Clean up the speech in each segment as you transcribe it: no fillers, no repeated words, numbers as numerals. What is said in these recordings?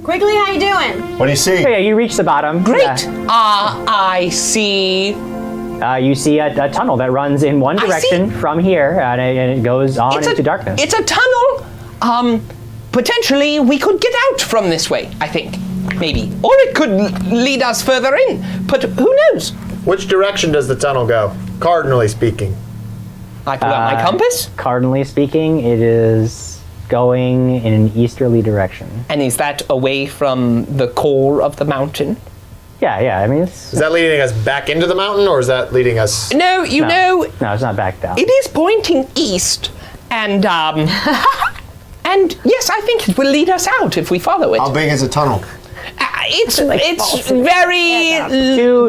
Quigley, how you doing? What do you see? Oh, yeah, you reach the bottom. Great. Yeah. I see. You see a tunnel that runs in one direction from here, and it goes on into darkness. It's a tunnel. Potentially we could get out from this way, I think. Maybe. Or it could lead us further in. But who knows? Which direction does the tunnel go? Cardinally speaking. I pull out my compass. Cardinally speaking, it is going in an easterly direction. And is that away from the core of the mountain? Yeah. I mean, it's... Is that leading us back into the mountain, or is that leading us... No, you know... No, it's not back down. It is pointing east, and, and yes, I think it will lead us out if we follow it. How big is the tunnel? It's very...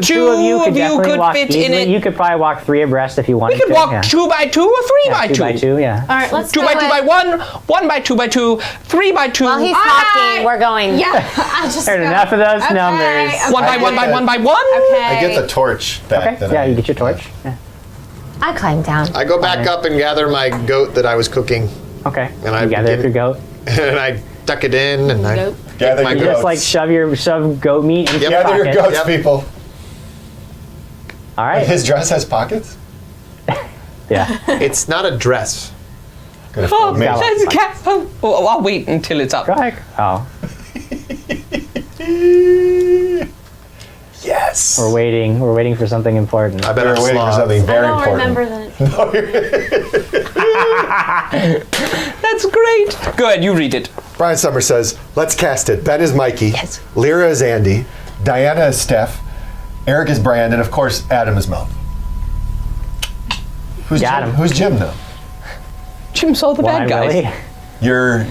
Two of you could definitely walk fit easily. in it. You could probably walk 3 abreast if you wanted to. We could walk 2 by 2 or 3 by 2. 2 by 2, yeah. All right, let's 2 go by 2 by 1, 1 by 2 by 2, 3 by 2. While he's talking, we're going. Yeah, I just There's enough of those numbers. 1 by 1 by 1 by 1. Okay. I get the torch back. Okay, yeah, you get your torch. Yeah. I climb down. I go back up and gather my goat that I was cooking, Okay, And I you gather up your goat. and I tuck it in, and I gather my You goats. just like shove goat meat into your Gather your pocket. goats, people. All right. His dress has pockets? Yeah. It's not a dress. Oh, Maybe. that's a cat. Oh, I'll wait until it's up. Go ahead. Oh, Yes. we're waiting. We're waiting for something important. I bet I'm waiting for something I very don't important. remember the. That's great. Go ahead, you read it. Brian Summers says, let's cast it. Ben is Mikey. Yes. Lyra is Andy. Diana is Steph. Eric is Brand. And of course, Adam is Mel. Who's Got Jim? him. Who's Jim, though? Jim saw the Why, bad guys. really?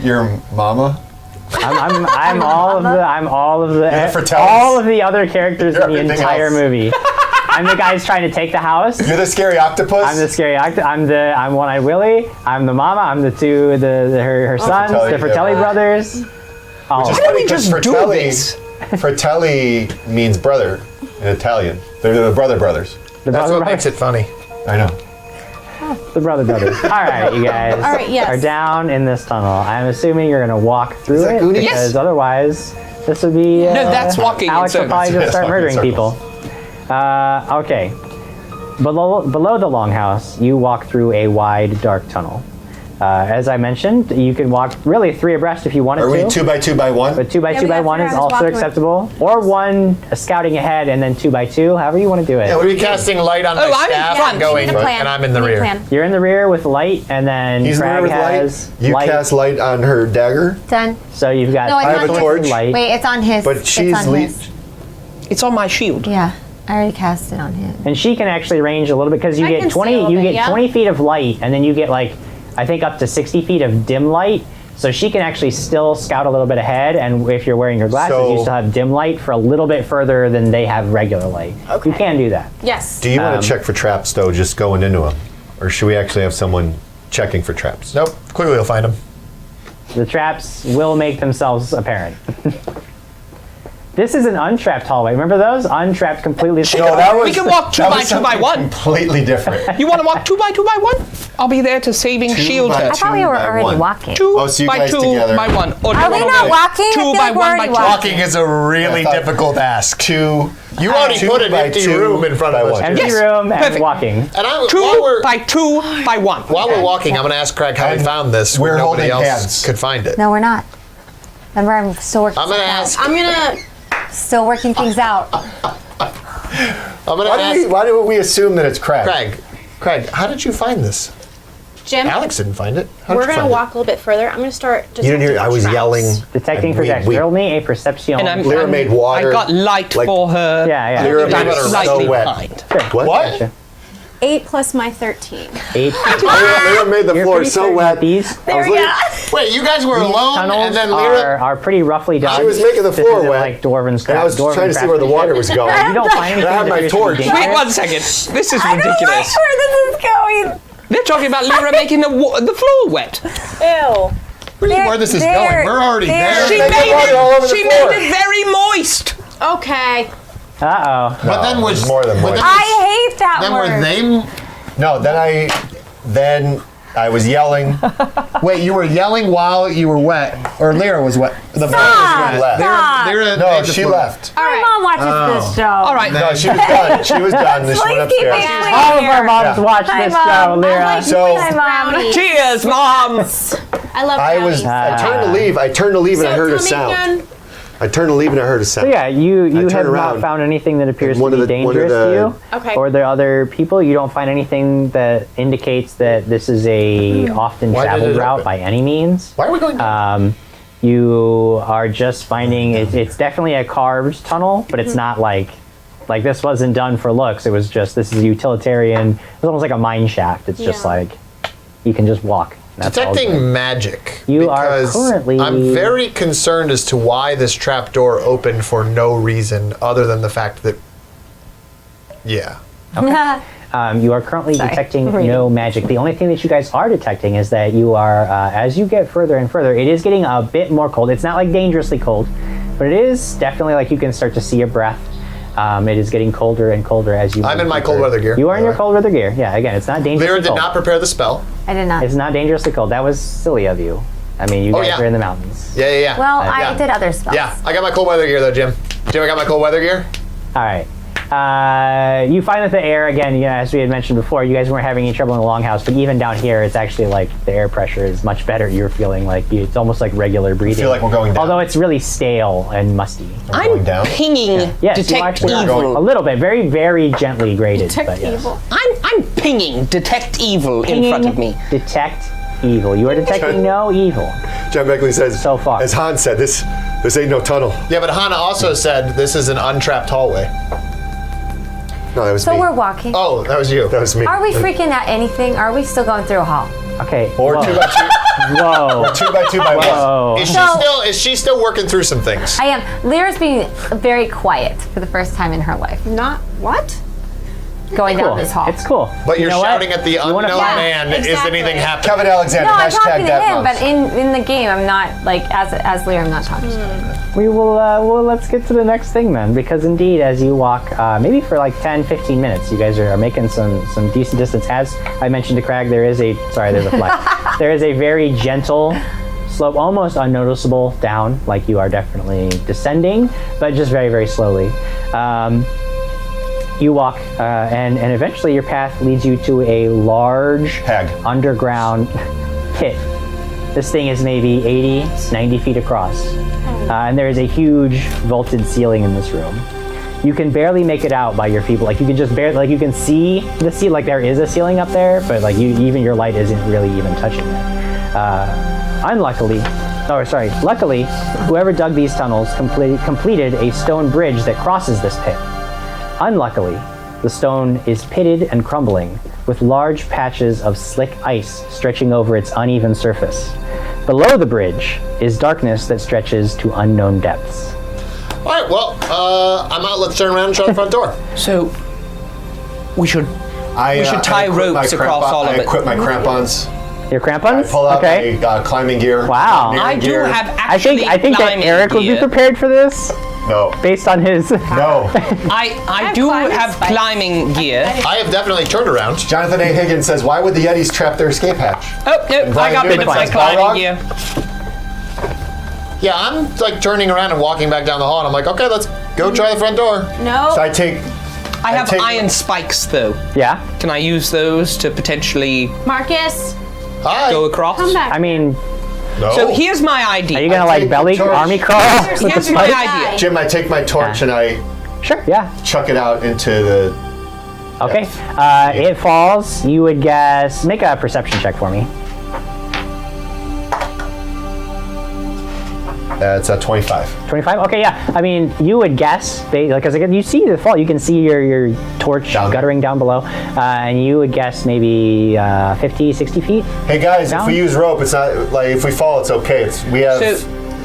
Your mama? I'm all of the Fratellis. all of the other characters You're in the everything entire else. movie. I'm the guys trying to take the house. You're the scary octopus? I'm the scary actor. I'm One-Eyed Willie. I'm the mama. I'm the her sons, Fratelli, the Fratelli yeah. brothers. Oh, Which is Why don't we funny, 'cause just do Fratelli- this? Fratelli means brother in Italian. They're the brother brothers. the That's brother what makes it funny. I know. The brothers. All right, you guys All right, yes. are down in this tunnel. I'm assuming you're gonna walk through that it Goonies? because Yes. otherwise this would be. No, that's walking in Alex will probably circles. just start Walking in murdering people. Okay. Below the longhouse, you walk through a wide, dark tunnel. As I mentioned, you can walk really 3 abreast if you wanted Are we to. 2 by 2 by 1? But 2 by 2 by 1 is also acceptable. Or 1 scouting ahead and then 2 by 2, however you want to do it. Yeah, we're casting light on my I'm in staff front. and going, We need a plan. and I'm in the We need a rear. plan. You're in the rear with light, and then He's in the rear Crag with light. has You light. cast light on her dagger, Done. So you've got No, I have a his. torch. light. Wait, it's on his. but it's she's on his. It's on my shield. Yeah, I already cast it on him. And she can actually range a little bit because you I get can see 20. a little You bit, get yeah. 20 feet of light, and then you get like I think up to 60 feet of dim light. So she can actually still scout a little bit ahead, and if you're wearing your glasses, So- you still have dim light for a little bit further than they have regular light. Okay. You can do that. Yes. do you want to check for traps, though, just going into them? Or should we actually have someone checking for traps? Nope. Quigley will find them. The traps will make themselves apparent. This is an untrapped hallway. Remember those? Untrapped completely. No, that was, We can walk 2 that by was 2 by something 1. completely different. You want to walk 2 by 2 by 1? I'll be there to saving 2 shield by her. I thought we 2 were by already 1. walking. 2 Oh, so you by guys 2 together. by 1. Or Are we not walking? I 2 feel by like we're 1 already by 2. walking. Walking is a really difficult ask. You already 2 put an by empty 2 room in front of by us. 1. Empty Yes, room and perfect. walking. And I, 2 by 2 by 1. while we're walking, I'm going to ask Craig how he found this. we're when nobody holding else hands. could find it. No, we're not. Remember, I'm still working. I'm going to stuff ask. out. Still working things out. I'm going to ask. Why do we assume that it's Craig? Craig, how did you find this? Jim, Alex didn't find it. How did we're you going to find walk a little bit further. I'm going to start just You didn't hear? I was yelling. Detecting and protection. we- Roll me a perception. And I'm, Lyra I'm- made water, I got light like- for her. Yeah, yeah. Lyra I'm made it slightly so wet. behind. What? Gotcha. 8 plus my 13. 8. Lyra made the You're floor pretty so certain wet. These I was like, Wait, you guys were alone, tunnels and then Lyra. are pretty roughly done. She was making the This floor isn't wet, like dwarven and I was dwarven trying to see where the water was going. You don't find anything I had that my appears to be torch. dangerous. Wait 1 second. This is ridiculous. where this is going. They're talking about Lyra making the floor wet. Ew. Really, where this is going? We're already there. She Make made the water all over it. the She floor. made it very moist. Okay. Uh-oh. But then was more than but moist. then- I hate that Then word. were they? No, then I was yelling. Wait, you were yelling while you were wet, or Lyra was wet. The Stop! left. Stop! No, she left. My mom watches this show. All right. No, she was done. She was done. Then she went Please keep upstairs. it clean. All of our moms Yeah. watch Hi, this Mom. show, Lyra. I like So- Hi, Mom. Cheers, Mom. I love I brownies. turned to leave. I turned to leave and I heard a sound. I turned to leave and I heard a sound. So yeah, you I have turn not around, found anything that appears and one to be of the- one of dangerous to the- you. Okay. Or the other people. You don't find anything that indicates that this is a often Why did traveled it route open? by any means. Why are we going down? You are just finding it's definitely a carved tunnel, but it's not like this wasn't done for looks. It was just this is utilitarian. It's almost like a mine shaft. It's just Yeah. like you can just walk. That's all it's doing. Detecting magic. You are because currently- I'm very concerned as to why this trapdoor opened for no reason other than the fact that. Yeah. You are currently Sorry. detecting Reading. no magic. The only thing that you guys are detecting is that you are, as you get further and further, it is getting a bit more cold. It's not like dangerously cold, but it is definitely like you can start to see your breath. It is getting colder and colder as you. I'm move in my deeper. cold weather gear, You are by in the your way. cold weather gear. Yeah, again, it's not dangerously Lyra did cold. not prepare the spell. I did not. It's not dangerously cold. That was silly of you. I mean, you guys yeah. are in the mountains. Yeah. Well, I yeah. did other spells. Yeah, I got my cold weather gear though, Jim. Jim, I got my cold weather gear. All right. You find that the air, again, as we had mentioned before, you guys weren't having any trouble in the longhouse, but even down here, it's actually like the air pressure is much better. You're feeling like it's almost like regular breathing. feel like we're going down. Although it's really stale and musty. We're going down. Pinging Yes, you detect actually are. evil. A little bit, very, very gently graded. Detect but yes. evil. I'm pinging detect evil in front of me. Detect evil. You are detecting no evil. John Beckley says, So far. as Han said, this ain't no tunnel. Yeah, but Hannah also said this is an untrapped hallway. No, that was So me. we're walking. Oh, that was you. That was me. Are we freaking at anything? Are we still going through a hall? Okay. Or whoa. 2 by 2. Whoa. 2 by 2 by 1. Whoa. Is she still working through some things? I am. Lyra's being very quiet for the first time in her life, Not what? going Cool. down this hall. It's cool. But you're You know what? shouting at the You wanna unknown find- man. Is exactly. anything happening? Kevin Alexander, No, I'm hashtag talking to that him, moms. but in the game, I'm not like as Lyra. I'm not talking to him. We will, well, let's get to the next thing then, because indeed, as you walk, maybe for like 10, 15 minutes, you guys are making some decent distance. As I mentioned to Crag, there's a fly. There is a very gentle slope, almost unnoticeable down, like you are definitely descending, but just very, very slowly. You walk, and eventually your path leads you to a large Hag. underground pit. This thing is maybe 80, 90 feet across. And there is a huge vaulted ceiling in this room. You can barely make it out by your feeble. Like you can just barely, like you can see the ceiling. Like there is a ceiling up there, but like even your light isn't really even touching it. Luckily, whoever dug these tunnels completed a stone bridge that crosses this pit. Unluckily, the stone is pitted and crumbling, with large patches of slick ice stretching over its uneven surface. Below the bridge is darkness that stretches to unknown depths. All right, well, I'm out. Let's turn around and try the front door. So we should we should tie ropes across all of I it. equip my crampons. Your crampons? I pull out Okay. my climbing gear. Wow. mountaineering I do gear. have I actually think that climbing Eric would be gear. prepared for this, No. based on his. No. I have do climbing have spikes. climbing gear. I have definitely turned around. Jonathan A. Higgins says, why would the Yetis trap their escape hatch? Oh, no, I Brian got Newman bits of my finds climbing Balrog. gear. Yeah, I'm like turning around and walking back down the hall, and I'm like, okay, let's go try the front door. No. So I take. I have take- iron spikes though. Yeah. Can I use those to potentially Marcus, Hi. go across? come back. I mean, No. So here's my idea. are you gonna I like take belly the torch. army crawl? with the Here's my spikes? idea. Jim, I take my torch and I Sure. Yeah. chuck it out into the. Okay. It falls. You would guess. Make a perception check for me. It's a 25. 25. Okay. Yeah. I mean, you would guess because you see the fall. You can see your torch Down there. guttering down below, and you would guess maybe 50, 60 feet. Hey guys, Down? if we use rope, it's not like if we fall, it's okay. So-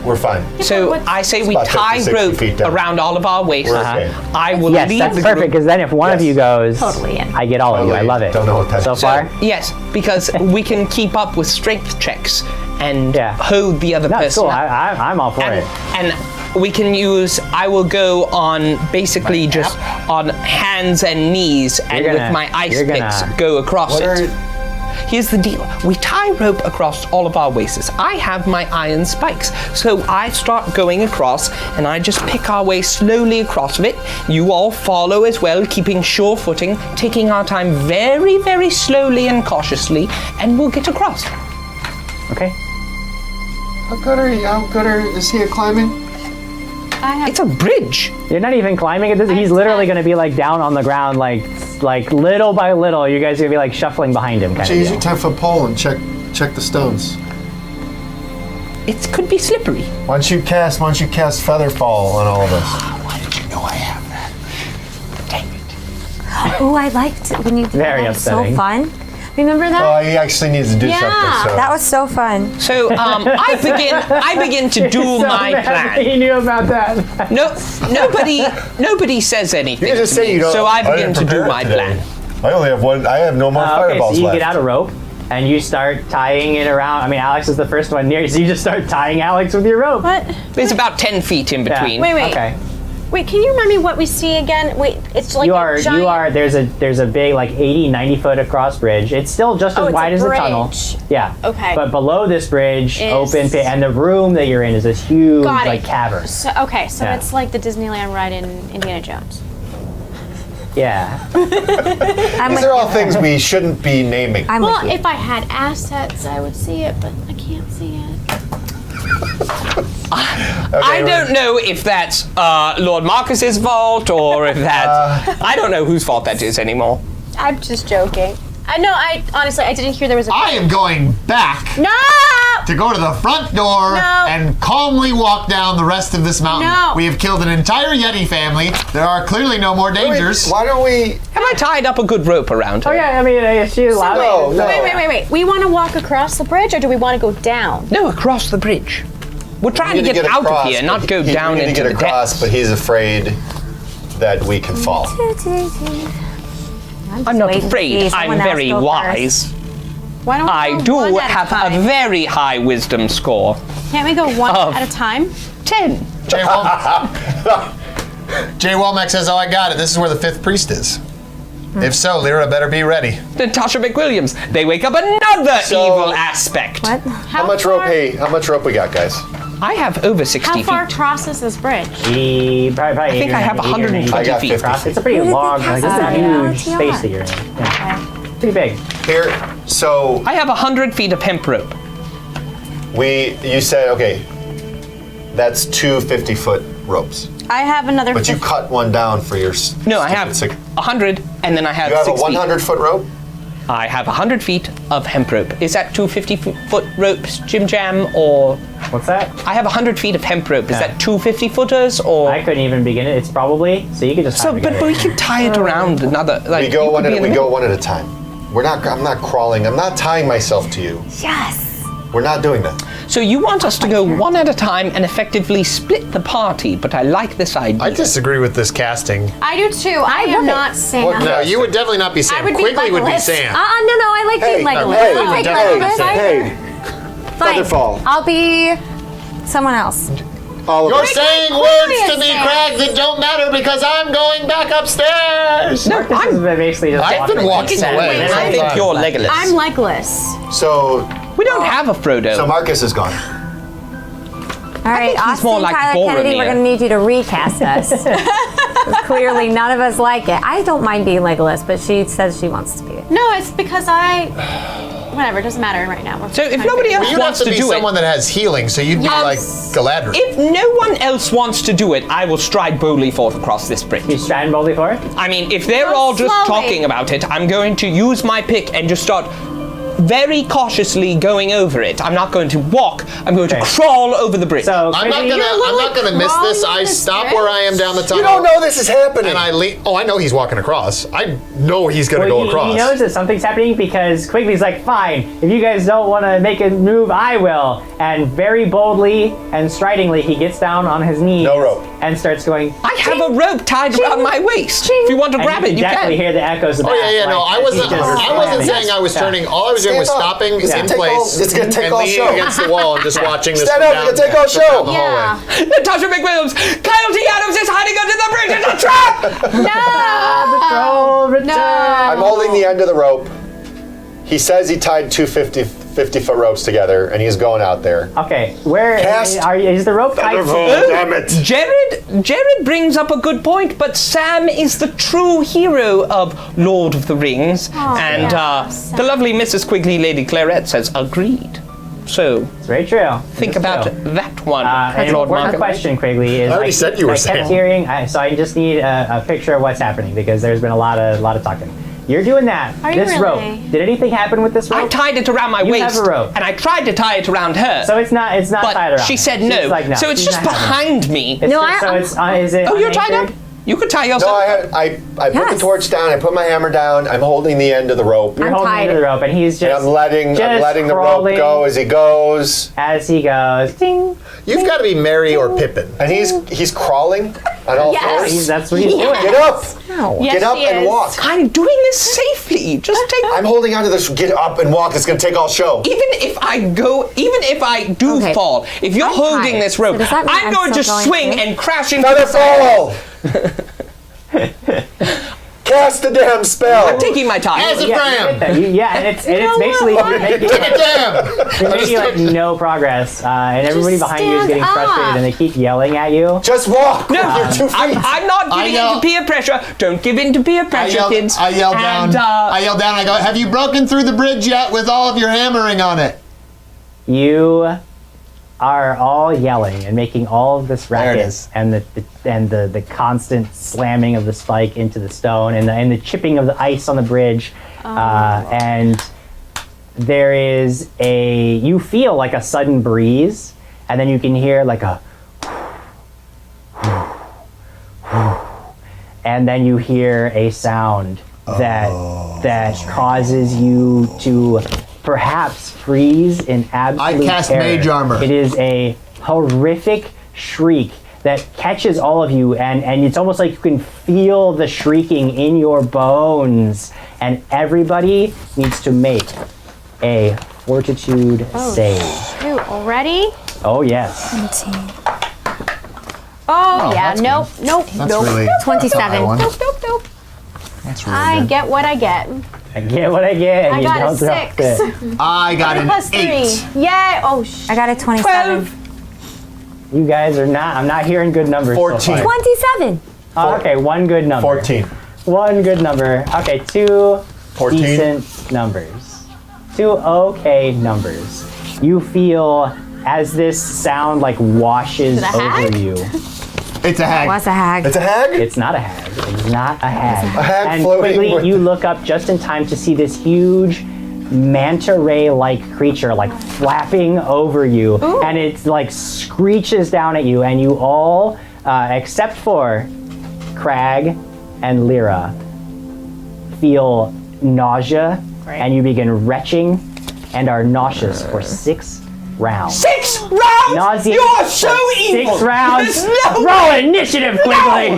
we're fine. So I say we about tie 50, 60 rope feet down. around all of our waists. We're okay. I will Yes, lead that's the perfect. group. Because then if one of Yes. you goes, Totally in. I get all of you. I Totally love it. don't know what that so is. far. Yes, because we can keep up with strength checks and Yeah. hold the other No, it's person cool. up. I'm all for it. And we can use. I will go on basically just on hands and knees, and You're with gonna- my ice you're picks gonna- go across What it. Here's the deal. We tie rope across all of our waists. I have my iron spikes. So I start going across and I just pick our way slowly across of it. You all follow as well, keeping sure footing, taking our time very, very slowly and cautiously, and we'll get across. Okay. How good is he at climbing? It's a bridge. You're not even climbing it. He's literally going to be like down on the ground, like little by little. You guys are going to be like shuffling behind him. So use your 10-foot pole and check the stones. It could be slippery. Why don't you cast Featherfall on all of us? Why did you know I have that? Dang it. Oh, I liked it when you did Very that. It was so upsetting. fun. Remember that? Oh, he actually needs to do something. So. That was so fun. So I begin to do So my mad plan. He knew about that. Nobody says anything. You just to say me, you don't. So I begin didn't to do prepare my today. plan. I only have one. I have no more Okay, fireballs so you left. get out a rope and you start tying it around. I mean, Alex is the first one near you, so you just start tying Alex with your rope. What? There's about 10 feet in Yeah. between. Wait. Okay. Wait, can you remind me what we see again? Wait, it's like You a are giant... there's a big like 90 foot across bridge. It's still just Oh, as it's wide a as the tunnel. bridge. Yeah. Okay. But below this bridge, Is- open pit, and the room that you're in is this huge Got it. like cavern. So, okay, so Yeah. it's like the Disneyland ride in Indiana Jones. Yeah. These are all things we shouldn't be naming. I'm Well, with you. if I had assets, I would see it, but I can't see it. I don't know if that's Lord Marcus's fault or if that's... I don't know whose fault that is anymore. I'm just joking. I honestly, I didn't hear there was a... I am going back No! to go to the front door No. and calmly walk down the rest of this mountain. No. We have killed an entire Yeti family. There are clearly no more dangers. Why don't we? Have I tied up a good rope around her? Oh yeah. I mean, she's allowed. No, no. Wait. We want to walk across the bridge, or do we want to go down? No, across the bridge. We're trying to We need get out across, of here, but not go down we need into to the get across, depths. but he's afraid that we can fall. I'm not afraid. I'm very wise. Why don't we I go do one at have a time? very high wisdom score. Can't we go one Of- at a time? 10. Jay Womack says, "Oh, I got it. This is where the fifth priest is." If so, Lyra better be ready. Natasha McWilliams. They wake up another So- evil aspect. What? How much rope? Hey, how much rope we got, guys? I have over 60 How far feet. across is this bridge? Probably I think I have 120 I got feet. 50. It's a pretty long, like, it's a huge Yeah. space that you're in. Yeah. Pretty big. Here, so I have 100 feet of hemp rope. you said, okay, that's two 50-foot ropes. I have another. But you 50. cut one down for your No, I have stupid 100, and then I have You have a 6 feet. 100-foot rope? I have 100 feet of hemp rope. Is that two 50-foot ropes, Jim Jam, or... What's that? I have 100 feet of hemp rope. Is Yeah. that two 50-footers, or... I couldn't even begin it. It's probably so you could just. So, tie it but together. we can tie it around another... Like, We go you one could be at in the middle. one at a time. I'm not crawling. I'm not tying myself to you. Yes. We're not doing that. So you want us to go one at a time and effectively split the party, but I like this idea. I disagree with this casting. I do too. I am not Sam. What No, you would definitely not be Sam. I would be Quigley would be Legolas. Sam. No, I like being Legolas. hey, I'll take Legolas. hey, Fine. Featherfall. I'll be someone else. all of You're us. saying Quigley words is to me, Sam. Craig, that don't matter because I'm going back upstairs. No, This is basically just. I've been walking away. I think you're Legolas. I'm Legolas. So We don't have a Frodo. Marcus is gone. All right, think he's Austin, more like Tyler, Kennedy, we're Boromir. going to need you to recast us. Clearly, none of us like it. I don't mind being Legolas, but she says she wants to be it. No, it's because whatever, it doesn't matter right now. So if nobody else You'd have wants to to be do someone it, that has healing, so you'd be Yes. like Galadriel. if no one else wants to do it, I will stride boldly forth across this bridge. You striding boldly for it? I mean, if they're Go all just slowly. talking about it, I'm going to use my pick and just start very cautiously going over it. I'm not going to walk. I'm going to Okay. crawl over the bridge. So I'm not Quigley- gonna miss this. crawling I in the stop stretch? where I am down the tunnel. You don't know this is happening. And I lean. Oh, I know he's walking across. I know he's gonna Well, go across. he knows that something's happening because Quigley's like, fine, if you guys don't want to make a move, I will. And very boldly and stridingly, he gets down on his knees No rope. and starts going. I have a rope tied around my waist. If you want to And grab you it, you definitely can. hear the echoes of Oh yeah, no, I wasn't. I wasn't saying I was turning. All I was doing was Stand up. stopping It's in gonna take place all- it's gonna take and all leaning show. against the wall and just watching this. Stand from up, down- you can take all from show. down the hallway. Yeah. Natasha McWilliams, Kyle T. Adams is hiding under the bridge. It's a trap! No. Patrol return. I'm holding the end of the rope. He says he tied two 50-foot ropes together, and he's going out there. Okay, where Cast is the rope tied to? Damn it! Jared brings up a good point, but Sam is the true hero of Lord of the Rings, and the lovely Mrs. Quigley, Lady Claret, says agreed. So It's very true. think It's about true. that one, And Lord one Markham. question, Quigley, is I already said you were I kept saying. hearing, so I just need a picture of what's happening because there's been a lot of talking. You're doing that. Are you this really? rope. Did anything happen with this rope? I tied it around my You waist, have a rope. and I tried to tie it around her. So it's not but tied around. she her. said She's no. like, no. So it's she's just not having it. behind me. It's No, just, so it's is it? Oh, you're tied up? unanchored? You could tie No, yourself. I put the Yes. torch down. I put my hammer down. I'm holding the end of the rope. You're I'm holding tied. onto the rope, and he's And just I'm letting the rope crawling go as he goes. as he goes. Ding. You've got to be Mary or Pippin. And he's crawling on all fours. That's what he's doing. Get up! Yes, Get up she and is. walk. I'm doing this safely. Just take. I'm holding onto this. Get up and walk. It's gonna take all show. Even if I do Okay. fall, if you're I'm holding tired. this rope, So does that mean I'm I'm going to still going swing through? and crash into Feather the sand. fall! Cast the damn spell. I'm taking my time. As a Yeah, Bram. you get that. And it's basically you're making, Damn! you're making like no progress, and everybody Just behind you is getting stand frustrated, up. and they keep yelling at you. Just walk. No, You're 2 feet. I'm not giving in to peer pressure. Don't give in to peer pressure, kids. I yelled And, down. I yelled down. I go, have you broken through the bridge yet with all of your hammering on it? You are all yelling and making all of this There it racket, is. and the constant slamming of the spike into the stone, and the chipping of the ice on the bridge, and there is you feel like a sudden breeze, and then you can hear like a and then you hear a sound that causes you to perhaps freeze in absolute cast terror. mage armor. It is a horrific shriek that catches all of you, and it's almost like you can feel the shrieking in your bones, and everybody needs to make a fortitude save. Shoot, already? Oh yes. Oh, yeah. that's Nope. Nope. That's Nope. really 27. one. Nope. Nope. Nope. That's really I good. get what I get. I get what I get, and I you got a don't drop 6. it. I got an Plus 8. 3. Yay. Oh, I got a 27. 12. You guys are not. I'm not hearing good numbers. 14. So far. 27. Okay, one good number. 14. One good number. Okay, 2 14. decent numbers. 2 okay numbers. You feel as this sound like washes Is it a over hag? you. It's a hag. Was a hag. It's a hag? It's not a hag. It's not a hag. A hag And floating quickly, with- you look up just in time to see this huge manta ray-like creature like flapping over you, and it like screeches down at you, and you all, except for Crag and Lyra, feel nausea, and you begin retching and are nauseous for 6 rounds. 6 rounds? Nauseous You are so for evil. 6 rounds. There's no Roll initiative quickly.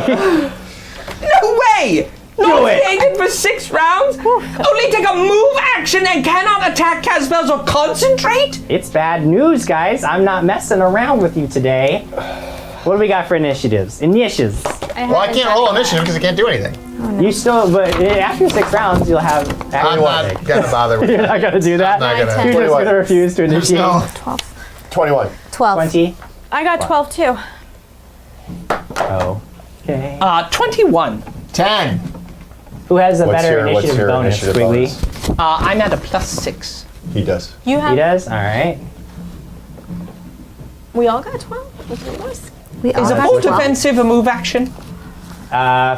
No way! Nauseated for 6 rounds? Only take a move action and cannot attack, cast spells, or concentrate? It's bad news, guys. I'm not messing around with you today. What do we got for initiatives? Initiatives. Well, I can't roll initiative because I can't do anything. You still, but after 6 rounds, you'll have. I'm not gonna bother with You're that. not gonna do that. not gonna- You're just 21. gonna refuse to initiate. No. 21. 12. 20. I got 12 too. Okay. 21. 10. Who has a What's better your initiative bonus, initiative Quigley? bonus? I'm at a +6. He does. You He have. does. All right. We all got 12. That's what it was. We all Is a got full 12. defensive a move action?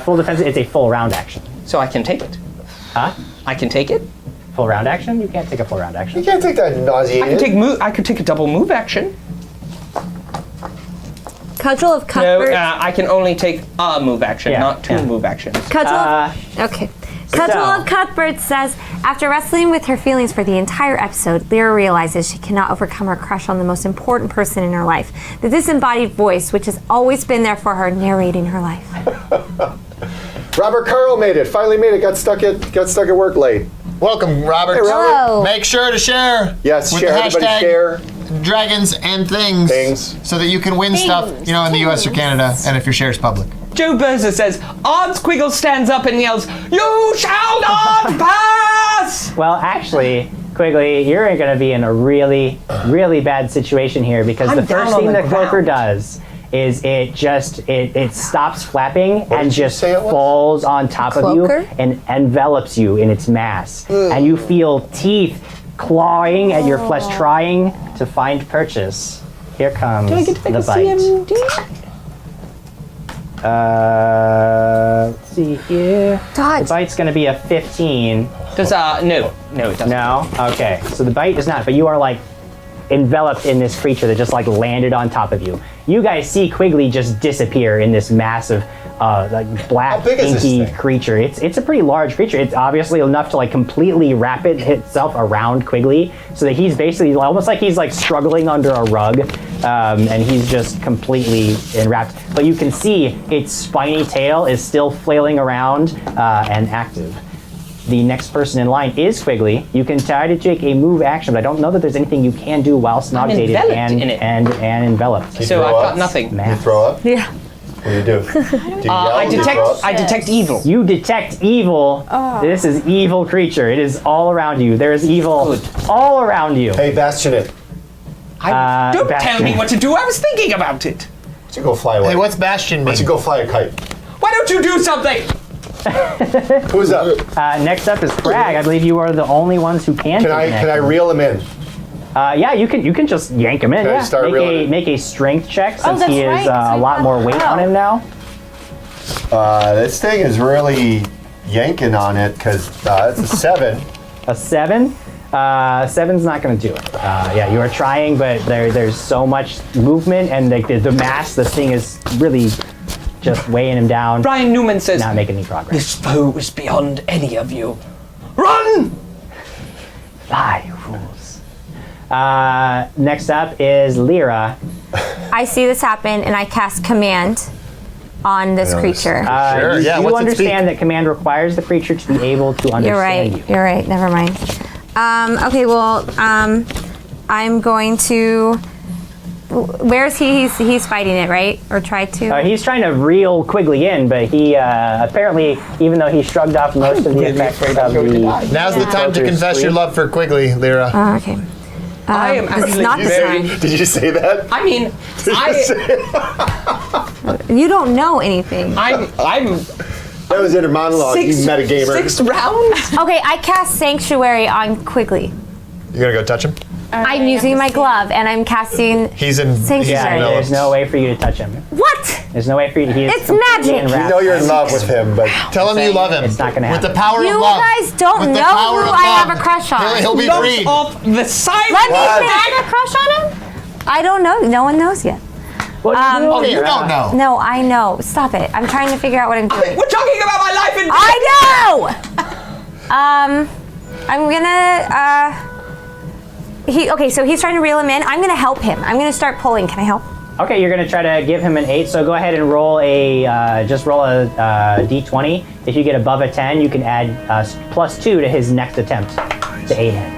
Full defense. It's a full round action. So I can take it. Huh? I can take it. Full round action? You can't take a full round You action. can't take that nauseating. I could take a double move action. Cudgel of No, Cuthbert. I can only take a move action, Yeah, not 2 yeah. move actions. Cudgel. Uh, Okay. Cudgel of Cuthbert says, after wrestling with her feelings for the entire episode, Lyra realizes she cannot overcome her crush on the most important person in her life. The disembodied voice, which has always been there for her, narrating her life. Robert Carl made it. Finally made it. Got stuck at work late. Welcome, Robert. Hey, Robert. Hello. Make sure to share. Yes, with share. the Everybody hashtag share. dragons and things, so that you can win stuff, in the U.S. or Canada, and if your share is public. Joe Berza says, Oddsquiggle stands up and yells, "You shall not pass!" Well, actually, Quigley, you're going to be in a really, really bad situation here because the first thing the cloaker does is it stops flapping and just falls on top of you and envelops you in its mass. And you feel teeth clawing at your flesh, trying to find purchase. Here comes the bite. Let's see here. Dodge. The bite's going to be a 15. Does no, it doesn't. No? Okay. So the bite does not, but you are like enveloped in this creature that just like landed on top of you. You guys see Quigley just disappear in this massive like black inky creature. It's a pretty large creature. It's obviously enough to like completely wrap itself around Quigley so that he's basically almost like he's like struggling under a rug and he's just completely enwrapped. But you can see its spiny tail is still flailing around and active. The next person in line is Quigley. You can try to take a move action, but I don't know that there's anything you can do while snogdated and enveloped. So I've got nothing. You throw up? Yeah. What do you do? Do you yell? I detect evil. You detect evil. This is evil creature. It is all around you. There is evil all around you. Hey, Bastion it. Don't tell me what to do. I was thinking about it. Why don't you go fly away? Hey, what's Bastion mean? Why don't you go fly a kite? Why don't you do something? Who's up? Next up is Crag. I believe you are the only ones who can. Can I reel him in? Yeah, you can just yank him in. Can I start reeling Make a strength check since that's he is right, 'cause a I lot thought- more weight on him now. This thing is really yanking on it because it's a 7. A 7. 7's not going to do it. Yeah, you are trying, but there's so much movement and the mass. This thing is really just weighing him down. Brian Newman says, Not making any progress. "This foe is beyond any of you. Run!" Fly, fools. Next up is Lyra. I see this happen and I cast command on this creature. Sure, yeah, You what's it understand that command requires the creature to be able to understand You're right. you. You're right. Never mind. Okay. Well, I'm going to. Where is he? He's fighting it, right? Or tried to. He's trying to reel Quigley in, but he apparently, even though he shrugged off most of the effects of the. Now's the time to confess your love for Quigley, Lyra. Oh, okay. I am This is actually not the very. time. Did you say that? I mean, You don't know anything. I'm That was inner monologue. You metagamer. 6 rounds. Okay, I cast Sanctuary on Quigley. You gonna go touch him? I'm using my glove and I'm casting. He's in. Sanctuary. Yeah, enveloped. there's no way for you to touch him. What? There's no way for you to. He is It's completely magic. enwrapped. You know you're in love with him, but Tell him you love him. It's not gonna With the happen. power You of love. guys don't With the know power who of I love. have a crush on. He'll be Knocks freed. off the side. Let me What? finish. I have a crush on him? I don't know. No one knows yet. What are you Oh, doing? you don't know. No, I know. Stop it. I'm trying to figure out what I'm doing. We're talking about my life and I know! I'm gonna, so he's trying to reel him in. I'm gonna help him. I'm gonna start pulling. Can I help? Okay, you're gonna try to give him an 8. So go ahead and roll just roll a d20. If you get above a 10, you can add +2 to his next attempt to aid him.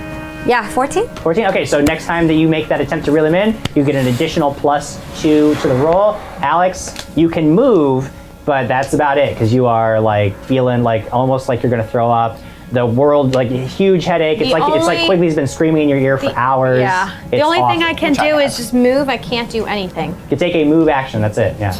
Yeah, 14? 14. Okay, so next time that you make that attempt to reel him in, you get an additional +2 to the roll. Alex, you can move, but that's about it because you are like feeling like almost like you're gonna throw up. The world, like a huge headache. It's like Quigley's been screaming in your ear for hours. Yeah. The It's only thing awful. I can do is just move. I can't do anything. You can take a move action. That's it. Yeah.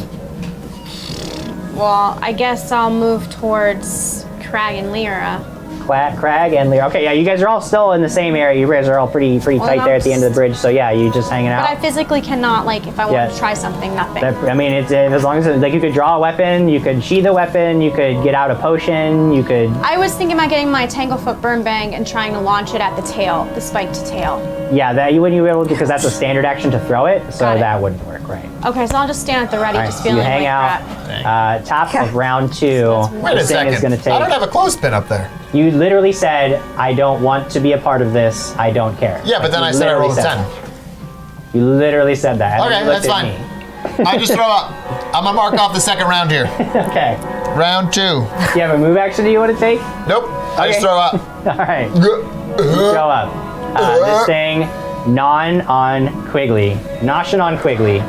Well, I guess I'll move towards Crag and Lyra. Crag and Lyra. Okay, yeah, you guys are all still in the same area. You guys are all pretty tight there at the end of the bridge. So yeah, you just hanging But I out. physically cannot, like, if I wanted Yeah. to try something, nothing. I mean, it's as long as like you could draw a weapon, you could sheath a weapon, you could get out a potion, you could. I was thinking about getting my Tanglefoot Burn Bang and trying to launch it at the tail, the spiked tail. Yeah, that you wouldn't be able to because that's a standard action to throw it, so Got it. that wouldn't work, right? Okay, so I'll just stand at the ready, All right, just so you feeling hang like out. crap. Top of round 2. Wait a This thing is second. going to I don't take. have a clothespin up there. You literally said, "I don't want to be a part of this. I don't care." Yeah, but then You I said I rolled a literally 10. said that. You literally said that. and then Okay, you looked that's at fine. me. I just throw up. I'm gonna mark off the second round here. Okay. Round 2. Do you have a move action that you want to take? Nope. I just Okay. throw up. All right. Go up. This thing Gnaw on Quigley. Noshing on Quigley.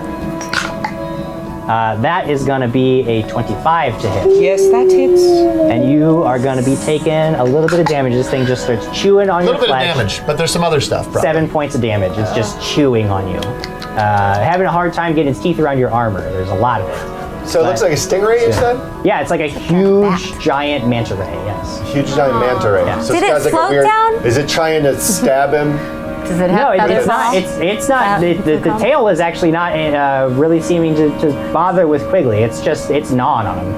That is going to be a 25 to hit. Yes, that hits. And you are going to be taking a little bit of damage. This thing just starts chewing on A your little bit of flesh. damage, but there's some other stuff. Probably. 7 points of damage. It's just chewing on you. Having a hard time getting its teeth around your armor. There's a lot of it. So it looks like a stingray, you said? Yeah, it's like a huge, giant manta ray, yes. Huge giant manta ray. Yeah. So Did it's it got like a float weird, down? Is it trying to stab him? Does it No, have it's not. It's not. The tail is actually not really seeming to bother with Quigley. It's gnawing on him.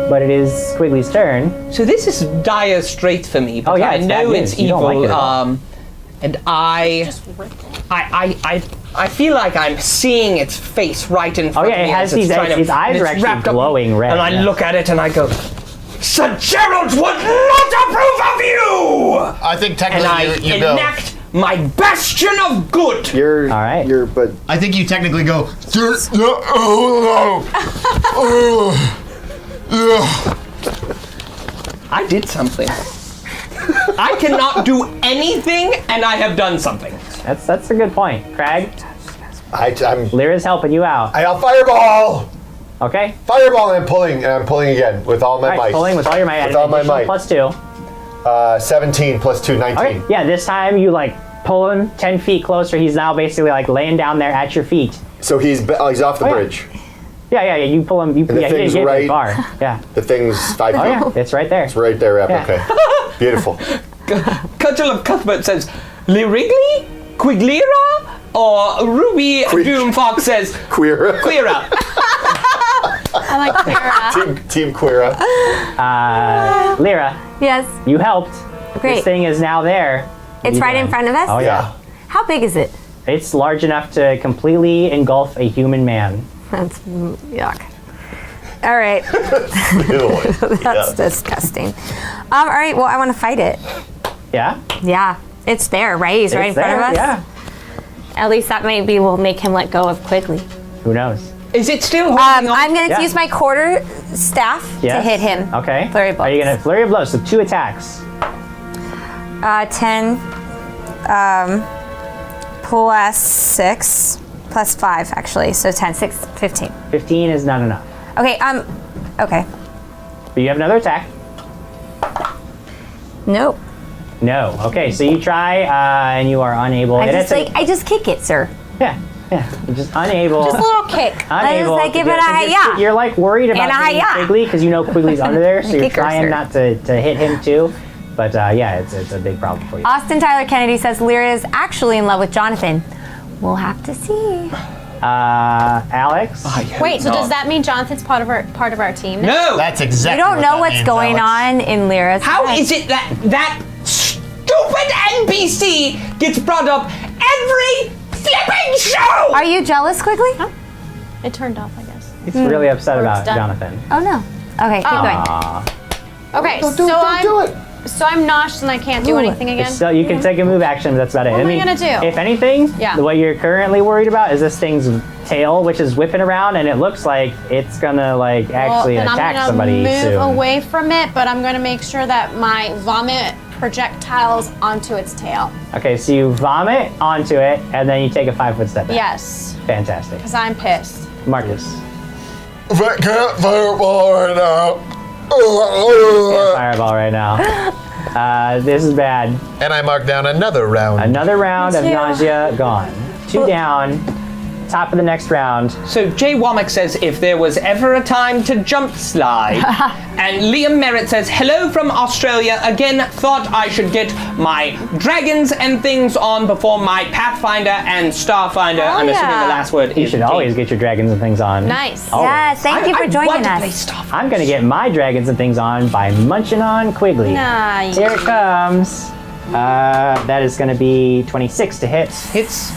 But it is Quigley's turn. So this is dire straight for me, but Oh, yeah, I it's know bad it's news. You don't evil. like it at all. And I feel like I'm seeing its face right in front yeah, of me. it has as it's these- trying to- its eyes and are it's actually wrapped up, glowing red, And I yeah. look at it and I go, Sir Gerald would not approve of you! I think And technically I you go. enact my bastion of good. You're All right. but I think you technically go. I did something. I cannot do anything, and I have done something. That's a good point, Crag. I'm Lyra's helping you out. I'll fireball! Okay. Fireball and I'm pulling again with all my All right, might. pulling with all your might. With all my Additional might. +2. 17 plus 2, 19. Okay. Yeah, this time you like pull him 10 feet closer. He's now basically like laying down there at your feet. So he's off the yeah. bridge. Yeah. You pull him. the He didn't thing's get very right- far. Yeah. The thing's 5 feet. Oh yeah, it's right there. It's right there, Rep. Yeah. Okay. Beautiful. Cudgel of Cuthbert says, Lirigley? Quiglera? Or Ruby Doom Fox says, Queera. Queera. I like Kara. Team Queera. Lyra, Yes. you helped. Great. This thing is now there. It's You right in can- front of us? Oh yeah. How big is it? It's large enough to completely engulf a human man. That's yuck. All right. That's disgusting. All right, well, I want to fight it. Yeah. Yeah. It's there, right? He's right in It's front there, of us? Yeah. At least that maybe will make him let go of Quigley. Who knows? Is it still holding on? I'm going to Yeah. use my quarter staff to Yes. hit him. Okay. Flurry of Are you blows. gonna flurry of blows? So 2 attacks. 10 plus 6 plus 5, actually. So 10, 6, 15. 15 is not enough. Okay, okay. But you have another attack. Nope. No. Okay. So you try, and you are unable. I And just it's I just kick it, sir. yeah. You're just unable. Just a little kick. Unable. I just, to give do it a and hi-ya. You're like worried about And a hitting hi-ya. Quigley because you know Quigley's under there, so you're Kicker, trying sir. not to hit him too. But yeah, it's a big problem for you. Austin Tyler Kennedy says Lyra is actually in love with Jonathan. We'll have to see. Alex. Wait, so does that mean Jonathan's part of our team? now? No. That's You exactly. don't what know that what's means, going Alex. on in Lyra's How head. is it that stupid NPC gets brought up every flipping show? Are you jealous, Quigley? It turned off, I guess. He's really upset Or about it's done. Jonathan. Oh no. Okay, keep going. Okay, Don't do it. So I'm noshed and I can't do anything again. So you can take a move action, but that's about it. What am I gonna do? If anything, Yeah. what you're currently worried about is this thing's tail, which is whipping around, and it looks like it's gonna like actually then attack I'm gonna somebody move soon. away from it, but I'm gonna make sure that my vomit projectiles onto its tail. Okay, so you vomit onto it, and then you take a 5-foot step back. Yes, Fantastic. because I'm pissed. Marcus. I can't fireball right now. Fireball right now. This is bad. And I mark down another round. Another round of too. nausea gone. 2 down. Top of the next round. So Jay Womack says, if there was ever a time to jump slide. And Liam Merritt says, hello from Australia. Again, thought I should get my dragons and things on before my Pathfinder and Starfinder. I'm assuming yeah. the last word You is should D. always get your dragons and things on. Nice. Always. Yes, thank you for I joining want to play us. Starfinder. I'm gonna get my dragons and things on by munching on Quigley. Nice. Here it comes. That is gonna be 26 to hit. It's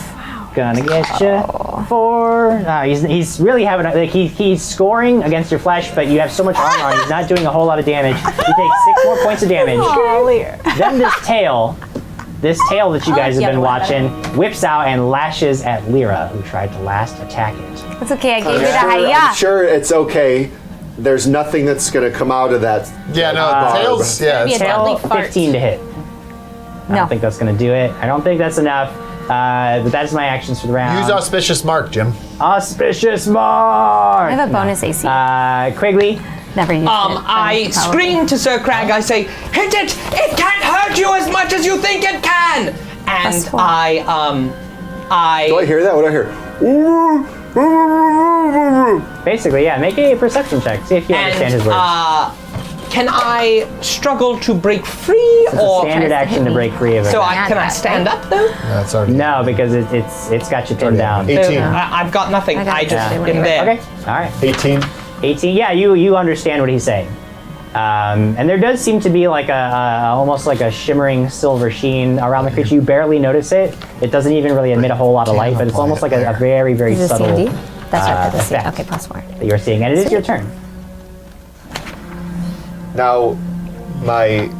Gonna get you 4. He's really having like he's scoring against your flesh, but you have so much armor on. He's not doing a whole lot of damage. You take 6 more points of damage. Then this tail that you guys the have been other one watching whips out and lashes at Lyra, who tried to last attack it. It's okay, I gave you the I'm hi-ya. sure it's okay. There's nothing that's gonna come out of that. Yeah, no, tails. Yeah, Be a it's deadly Tail fart. 15 to hit. I don't think that's going to do it. I don't think that's enough. But that's my actions for the round. Use auspicious mark, Jim. Auspicious mark! I have a bonus AC. Quigley. Never used it. I scream to Sir Crag. I say, "Hit it! It can't hurt you as much as you think it can." And Plus 12. Do I hear that? What do I hear? Basically, yeah. Make a perception check. See if you understand his words. Can I struggle to break free, It's a or standard action to break free of it. so can I stand up though? That's already. No, because it's got you pinned down. 18. I've got nothing. I got I just nothing. am there. Okay, all right. 18. 18. Yeah, you understand what he's saying. And there does seem to be like almost like a shimmering silver sheen around the creature. You barely notice it. It doesn't even really emit a whole lot of light, but it's almost like a very, very Is this subtle C&D? That's right, that's effect okay, +4. that you're seeing. And it is your turn. Now, my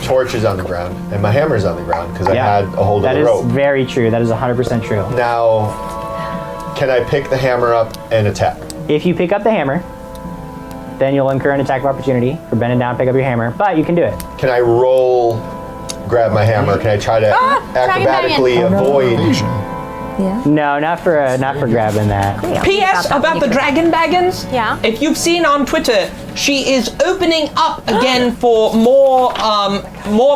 torch is on the ground and my hammer is on the ground because I had a hold of That the is rope. very true. That is 100% true. Now, can I pick the hammer up and attack? If you pick up the hammer, then you'll incur an attack of opportunity for bending down, pick up your hammer, but you can do it. Can I roll, grab my hammer? Can I try to acrobatically avoid? Yeah. No, not for grabbing that. P.S. about the dragon baggins. Yeah. If you've seen on Twitter, she is opening up again for more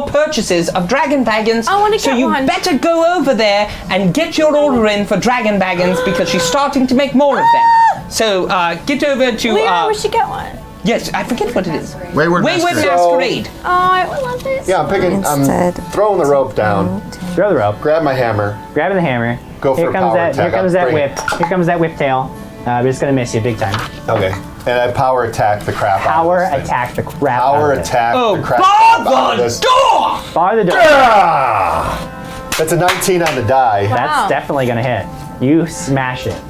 purchases of dragon baggins. I wanna So get you one. better go over there and get your order in for dragon baggins because she's starting to make more of them. So get over to. Where we should get one? Yes, I forget what it is. Wayward Masquerade. Masquerade. Oh, I would love this. Yeah, I'm throwing the rope down, Throw the rope, grab my hammer. grabbing the hammer. Go for here a comes power that. attack. Here comes that Bring whip. it. Here comes that whip tail. But it's gonna miss you big time. Okay. And I power attack the crap out Power of this thing. attack the crap Power out of it. attack Oh, the crap bar out of the this. door! Bar the door. Ah! That's a 19 on the die. That's definitely gonna hit. You smash it.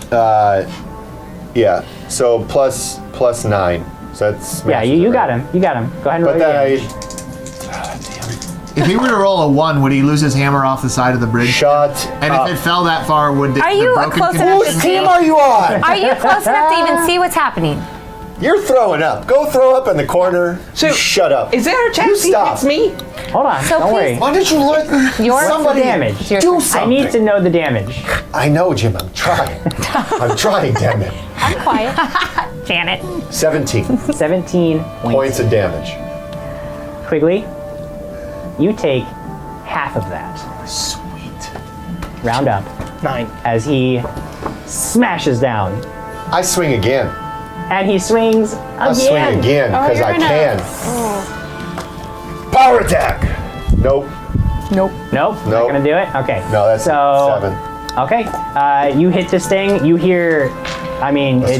Yeah. So plus 9. So that's Yeah, you got him. You got him. Go ahead and roll But your then damage. If he were to roll a 1, would he lose his hammer off the side of the bridge? Shut And up. if it fell that far, would the Are you broken close enough condition- to see? you on? Are you close enough to even see what's happening? You're throwing up. Go throw up in the corner. So, shut up. Is there a You chance he stop. hits me? Hold on. So Don't worry. please- Why did you let Your somebody damage. Your do turn. something? I need to know the damage. I know, Jim. I'm trying. I'm trying, damn it. I'm quiet. Janet. 17 17 points of damage. Quigley, you take half of that. Sweet. Round up 9. as he smashes down. I swing again. And he swings I'll swing again because I can. Power attack. Nope. Nope. Not Nope. gonna do it? Okay. No, that's so, 7. Okay. You hit this thing, you hear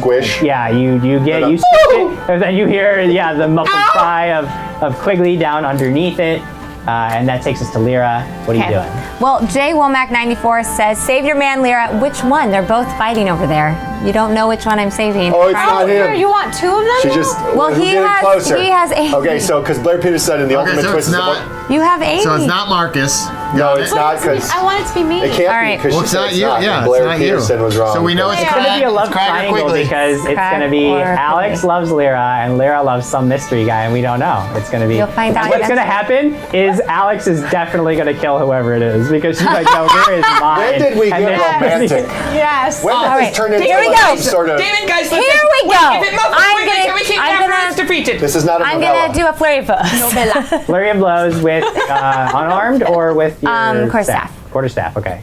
squish? Yeah, you get And you a- squish it, and then you hear the muffled cry of Quigley down underneath it. And that takes us to Lyra. What are you doing? Well, Jay Womack94 says, save your man, Lyra. Which one? They're both fighting over there. You don't know which one I'm saving. Oh, it's not Here, him. you want two of them? She just. Well, we're he getting has- closer. he has 80. Okay, so because Blair Peters said in the Okay, ultimate so twist, it's of the not. book- You have 80. So it's not Marcus. No, it's not because I want it to be me. it can't All be right. because Well, she it's said not it's you. not. Yeah, and it's Blair not Peterson you. was wrong. So we know it's It's gonna be a love Craig or triangle Quigley. because it's Craig gonna be or Alex Quigley. loves Lyra and Lyra loves some mystery guy and we don't know. It's gonna be. You'll find out What's gonna happen is Alex is definitely gonna kill whoever it is because she's like, no, Lyra is mine. When did we And get then- romantic? Yes. When did All this right. turn into Here we like go. some sort of? Damn it, guys, Here listen. we go. If it moves I'm quickly, gonna- can we keep I'm everyone's gonna- defeated? This is not a I'm novella. gonna do a flurry of blows. Flurry of blows with unarmed or with your quarterstaff. Quarterstaff, okay.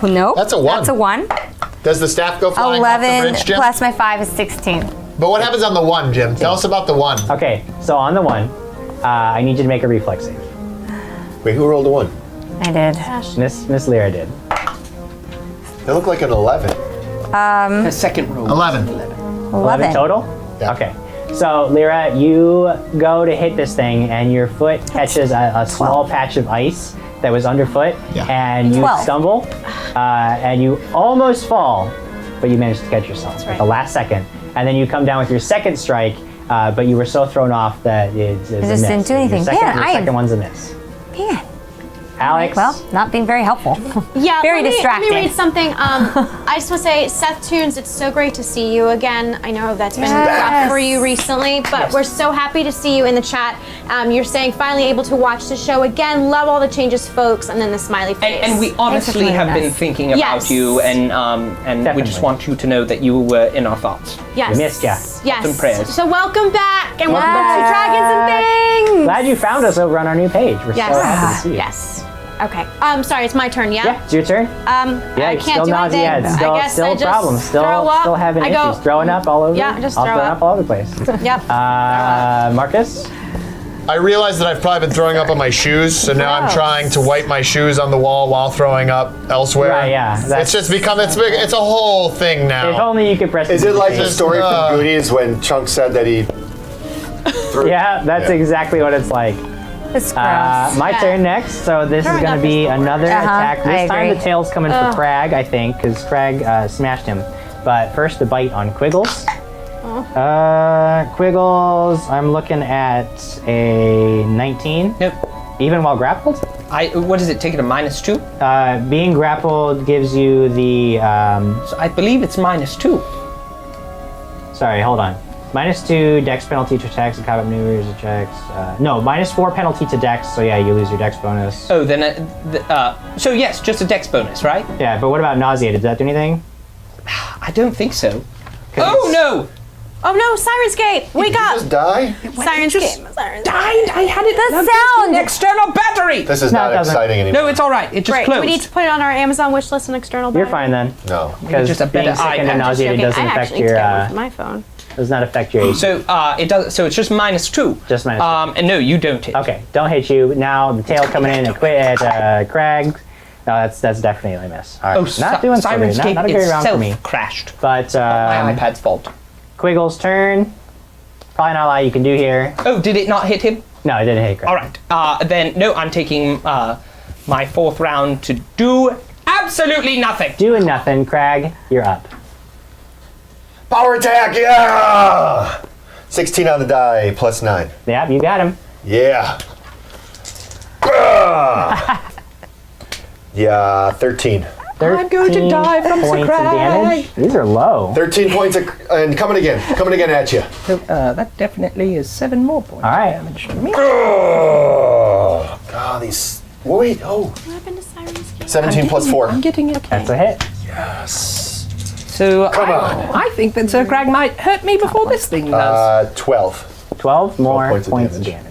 Nope. That's a 1. That's a 1. Does the staff go flying off the 11 bridge, Jim? plus my 5 is 16. But what happens on the 1, Jim? Tell us about the 1. Okay, so on the 1, I need you to make a reflex save. Wait, who rolled a 1? I did. Miss Lyra did. They look like an 11. A second roll. 11. 11 total? Yeah. Okay. So, Lyra, you go to hit this thing, and your foot catches a small patch of ice that was underfoot, Yeah. and you 12. stumble, and you almost fall, but you managed to catch yourself at the last second. And then you come down with your second strike, but you were so thrown off that it's a just miss. didn't do anything. Your second, Man, your I am- second one's a miss. Man. Alex, Well, not being very helpful. Yeah, Very let distracting. me read something. I just want to say, Seth Tunes, it's so great to see you again. I know that's been rough for you recently, but we're so happy to see you in the chat. You're saying finally able to watch the show again. Love all the changes, folks, and then the smiley face. And we honestly have been thinking about you, and we just want you to know that you were in our thoughts. Yes. We missed ya. Yes. Some prayers. So welcome back, and welcome Yes. to Dragons and Things. Glad you found us over on our new page. We're so happy to see you. Yes. Okay. Sorry, it's my turn. Yeah. Yeah, it's your turn. I can't still do nausea. anything. It's still, I guess still I a just problem. Still throw up. having I go, issues. Throwing up all over. Yeah, just all throw throwing up. all over the place. Yep. Marcus. I realize that I've probably been throwing up on my shoes, so now I'm trying to wipe my shoes on the wall while throwing up elsewhere. Right, yeah. It's just become, it's big, it's a whole thing now. If only you could press. Is it like the the story from Goonies when Chunk said that he threw? Yeah, that's exactly what it's like. It's gross. My turn next. So this is going to be another attack. I This time agree. the tail's coming for Crag, I think, because Crag smashed him. But first the bite on Quiggles. Quiggles, I'm looking at a 19. Nope. Even while grappled? What is it? Take it a -2? Being grappled gives you the... So I believe it's -2. sorry, hold on. -2 dex penalty to attacks and combat maneuvers and checks. No, -4 penalty to dex, so yeah, you lose your dex bonus. Oh, then, so yes, just a dex bonus, right? Yeah, but what about nauseated? Does that do anything? I don't think so. Oh no! Oh no, Siren's Gate! Wake up! Just die? Siren's Gate. Siren's Gate. Died! I had it. The plugged into sound! an external battery. This is No, not it doesn't. exciting anymore. No, it's all right. It just Great. closed. We need to put it on our Amazon wish list and external. You're buyer. fine then. No. Because just a being better sick and iPad. nauseated doesn't I affect actually your need to get one for my phone. does not affect your AC. So it does. So it's just -2. Just -2. And no, you don't hit. Okay, don't hit you. Now the tail coming in at Crag. No, that's definitely a miss. All right, not doing so Siren's good. Gate Not a good round for itself me. crashed. But My iPad's fault. Quiggle's turn. Probably not a lot you can do here. Oh, did it not hit him? No, it didn't hit Crag. All right. Then no, I'm taking my 4th round to do absolutely nothing. Doing nothing, Crag. You're up. Power attack, yeah! 16 on the die, +9. Yep, you got him. Yeah. Yeah, 13. I'm going to die from 13 points of Crag. damage. These are low. 13 points and coming again at you. So, that definitely is 7 more points. All right. of damage to me. Oh, God, these. Wait, oh. What happened to Siren's Gate? 17 plus 4. I'm getting it. That's a hit. So Come on. I think that Sir Crag might hurt me before this thing does. 12. 12 more points points of of damage.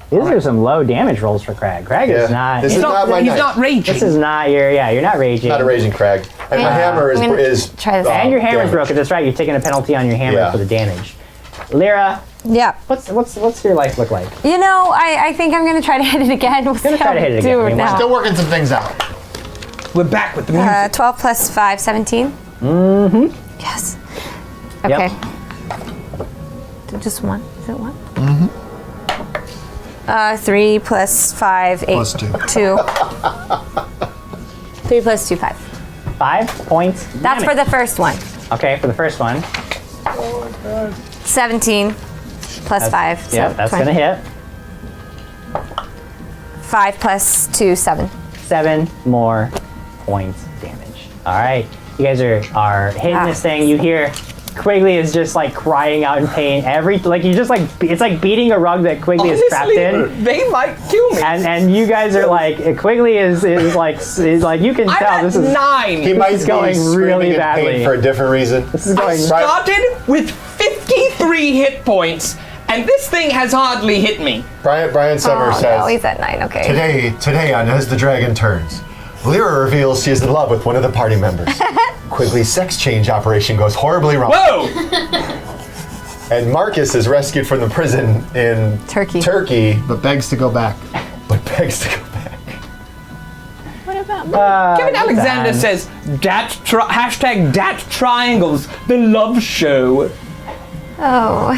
These are some low damage rolls for Crag. Crag is not. This is not my He's night. not raging. This is not your. Yeah, you're not raging. Not a raging Crag. And my hammer I'm gonna is try this. And your hammer's damage. broken. That's right. You're taking a penalty on your hammer Yeah. for the damage. Lyra, Yeah. what's your life look like? You know, I think I'm going to try to hit it again. We'll see Gonna try how to hit it I again. do I mean, now. Still working some things out. We're back with the music. 12 plus 5, 17. Mm-hmm. Yes. Okay. Just one. Is it one? Mm-hmm. 3 plus 5, 8. Plus 2. 2. 3 plus 2, 5. 5 points. That's for the first one. Okay, for the first one. 17 plus 5. So Yeah, that's 20. gonna hit. 5 plus 2, 7. 7 more points damage. All right, you guys are hitting this thing. You hear Quigley is just like crying out in pain. You just like it's like beating a rug that Quigley is trapped in. They might kill me. And you guys are like Quigley is like you can I'm tell at this is 9. He might be going screaming really in pain badly. for a different reason. this is I going started with 53 hit points, and this thing has hardly hit me. Brian Summer Oh, says, no, he's at 9. Okay. Today on As the Dragon Turns, Lyra reveals she is in love with one of the party members. Quigley's sex change operation goes horribly wrong. Whoa! And Marcus is rescued from the prison in Turkey. But begs to go back. but begs to go back. What about me? Kevin Alexander says, hashtag Dat Triangles, the love show. Oh.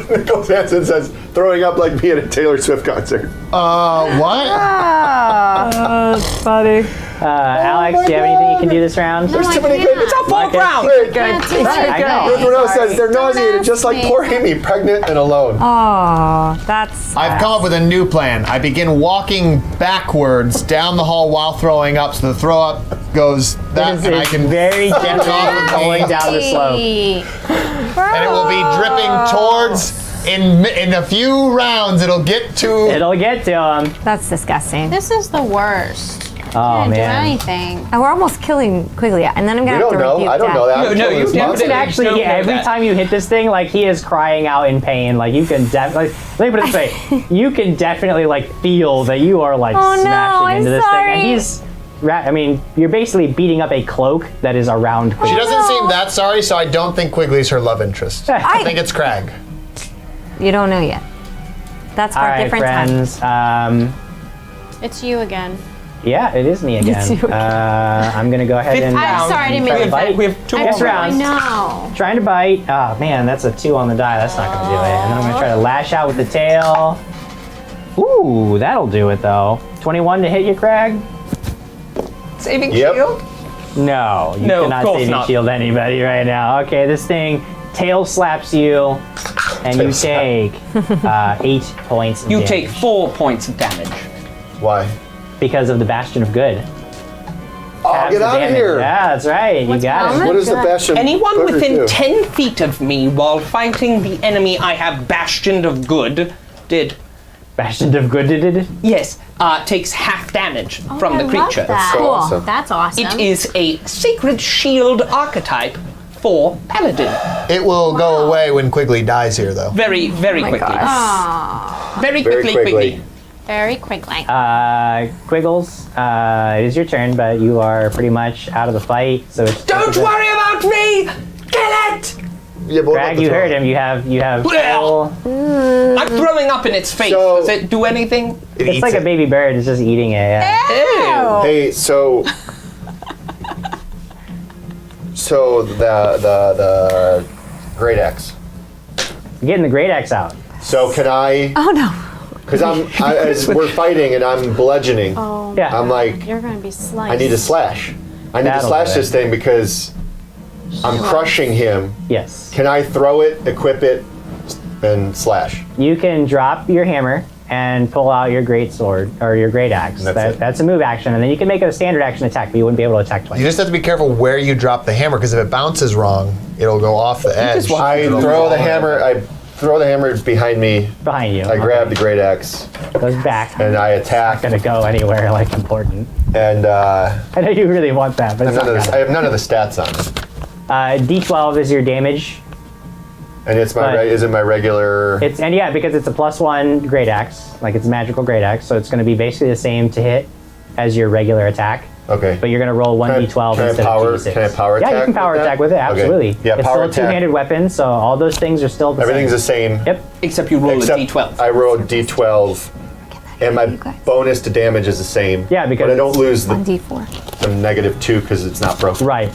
Nicholas Hansen says, throwing up like me at a Taylor Swift concert. What? Oh. That's funny. Alex, do you have anything you can do this round? There's too many good. It's our fourth Marcus. round. Wait, I know. everyone else says they're Don't nauseated, ask just like me. poor Amy, pregnant and alone. Oh, that's. I've come up with a new plan. I begin walking backwards down the hall while throwing up, so the throw up goes that, and I It's can very gently going down the slope. and it will be dripping towards. In a few rounds, it'll get to. It'll get to him. That's disgusting. This is the worst. Oh, Can't do man. anything. And we're almost killing Quigley, and then I'm gonna We have don't to know. rebuke I don't know that. No, I'm no, killing you this You monster. can actually, Don't know every that. time you hit this thing, like, he is crying out in pain. Like, you can definitely, let me put it this way, you can definitely, like, feel that you are, like, Oh, no, smashing I'm into this thing. sorry. And he's, I mean, you're basically beating up a cloak that is around She Quigley. doesn't seem that sorry, so I don't think Quigley's her love interest. I think it's Crag. You don't know yet. That's for All a right, different time. friends. It's you again. Yeah, it is me again. you again. I'm going to go ahead and I'm sorry, I didn't mean try to to bite. We have two Next more round. I know. Trying to bite. Oh man, that's a 2 on the die. That's not gonna do it. And then I'm gonna try to lash out with the tail. Ooh, that'll do it though. 21 to hit you, Crag? Saving Yep. shield? No, you No, of cannot course save and not. shield anybody right now. Okay, this thing tail slaps you, and you take 8 points of You damage take 4 points of damage. Why? because of the Bastion of Good. Oh, Halves get the out of damage. here! Yeah, that's right. You got it. What is the Bastion? Anyone Booger within do? 10 feet of me while fighting the enemy I have Bastioned of Good did. Bastion of Good did it. Yes, takes half damage from I the love creature. that. So awesome. That's awesome. It is a sacred shield archetype for Paladin. It will go away when Quigley dies here, though. Very, very quickly. Very Very quickly, quickly. very quickly. Quiggles, it is your turn, but you are pretty much out of the fight. So it's Don't worry about me! Kill it! Yeah, but what about Crag, the you throw? heard him. You have Well. full- I'm throwing up in its face. So- Does it do anything? It It's eats like a it. baby bird. It's just eating it. Yeah. Ew. Hey, so the Great Axe. You're getting the great axe out. So can I? Oh no. Because as we're fighting and I'm bludgeoning, Yeah. I'm like, You're gonna be sliced. I need to slash. I need to That'll slash do it. this thing because I'm crushing him. Yes. Can I throw it, equip it, and slash? You can drop your hammer and pull out your great sword or your great axe. That's it. That's a move action, and then you can make it a standard action attack, but you wouldn't be able to attack twice. You just have to be careful where you drop the hammer, because if it bounces wrong, it'll go off the edge. I throw the hammer. I throw the hammer behind me. Behind you. I grab the great axe Goes back. and I attack. Gonna go anywhere like important. And I know you really want that, but it's not I gonna. have none of the stats on it. D12 is your damage. And it's my But- is it my regular? And yeah, because it's a +1 great axe, like it's a magical great axe, so it's going to be basically the same to hit as your regular attack. Okay. But you're going to roll 1d12 Can I instead power- of 2d6. can I power Yeah, you attack can power with that? attack with it. Okay. Absolutely. Yeah, it's power still a attack. two-handed weapon, so all those things are still the Everything's the same. same. Yep. Except you roll Except a d12. I roll d12, and my You guys. bonus to damage is the same. Yeah, because but I don't it's lose the D4. -2 because it's not broken. Right.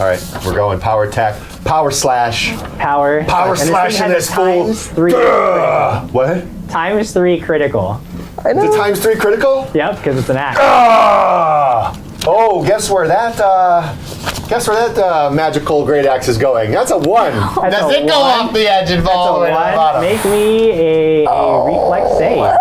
All right, we're going power attack, power slash. Power. Power and slash thing in has this a fool. ×3. What? ×3 critical. Is it ×3 critical? Yep, because it's an axe. Oh, guess where that magical great axe is going? That's a 1. That's Does a it go 1. off the edge and fall all the way to the One. bottom? Make me a reflex save.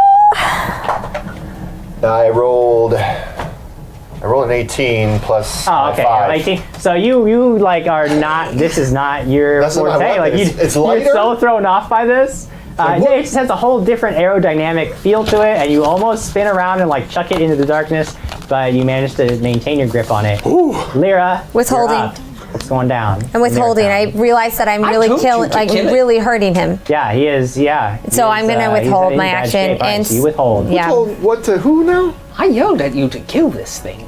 I rolled an 18 plus Oh, okay. 5. 18. So you like are not. This is not your That's not my forte. weapon. Like you, It's you're lighter? so thrown off by this. like, It what? just has a whole different aerodynamic feel to it, and you almost spin around and like chuck it into the darkness, but you manage to maintain your grip on it. Lyra, Withholding. you're up. It's going down. I'm withholding. Lyra. I realize that I'm really told you killing, to like kill it. really hurting him. Yeah, he is. Yeah. So I'm gonna withhold my action and and you withhold. Yeah. Oh, what to who now? I yelled at you to kill this thing.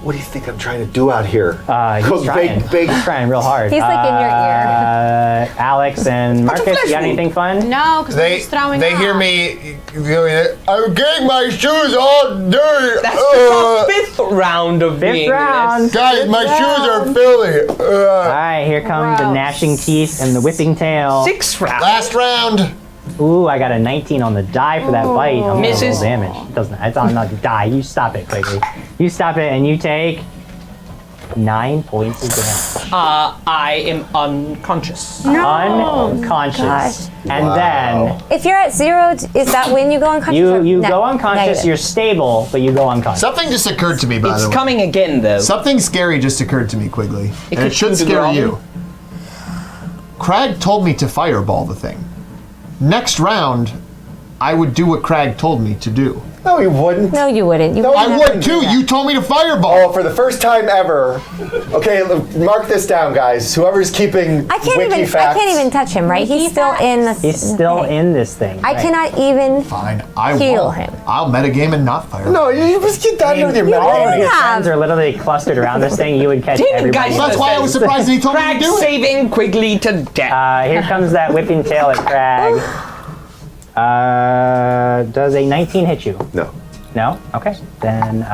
What do you think I'm trying to do out here? He's trying. He's trying real hard. He's like in your ear. Alex and Marcus, you got anything fun? No, because They he's throwing they up. hear me going, I'm getting my shoes all dirty. That's the fifth round of Fifth being round. this. Guys, my shoes are filthy. All right, here come the Gross. gnashing teeth and the whipping tail. Sixth round. Last round. Ooh, I got a 19 on the die for that bite. I'm gonna Misses. roll damage. It doesn't. It's on the die. You stop it quickly. You stop it, and you take 9 points of damage. I am unconscious. Unconscious, and then If you're at 0, is that when you go unconscious? or you ne- go unconscious. negative? You're stable, but you go unconscious. Something just occurred to me, by It's the way. coming again, though. Something scary just occurred to me, Quigley. And it could should do scare wrong. you. Crag told me to fireball the thing. Next round, I would do what Crag told me to do. No, you wouldn't. No, you wouldn't. You No, wouldn't I have to would do too. that. You told me to Oh, fireball. for the first time ever. Okay, mark this down, guys. Whoever's keeping I can't wiki even. facts. I can't even touch him. Right? He's still in the. He's still thing. in this thing. I right. cannot even. Fine, I Heal will. him. I'll metagame and not fireball. No, you just get done with your All of melody. your have- friends are literally clustered around this thing. You would catch Didn't everybody. guys- That's why I was surprised that he told me to Crag do it. saving Quigley to death. Here comes that whipping tail at Crag. Does a 19 hit you? No. No? Okay. Then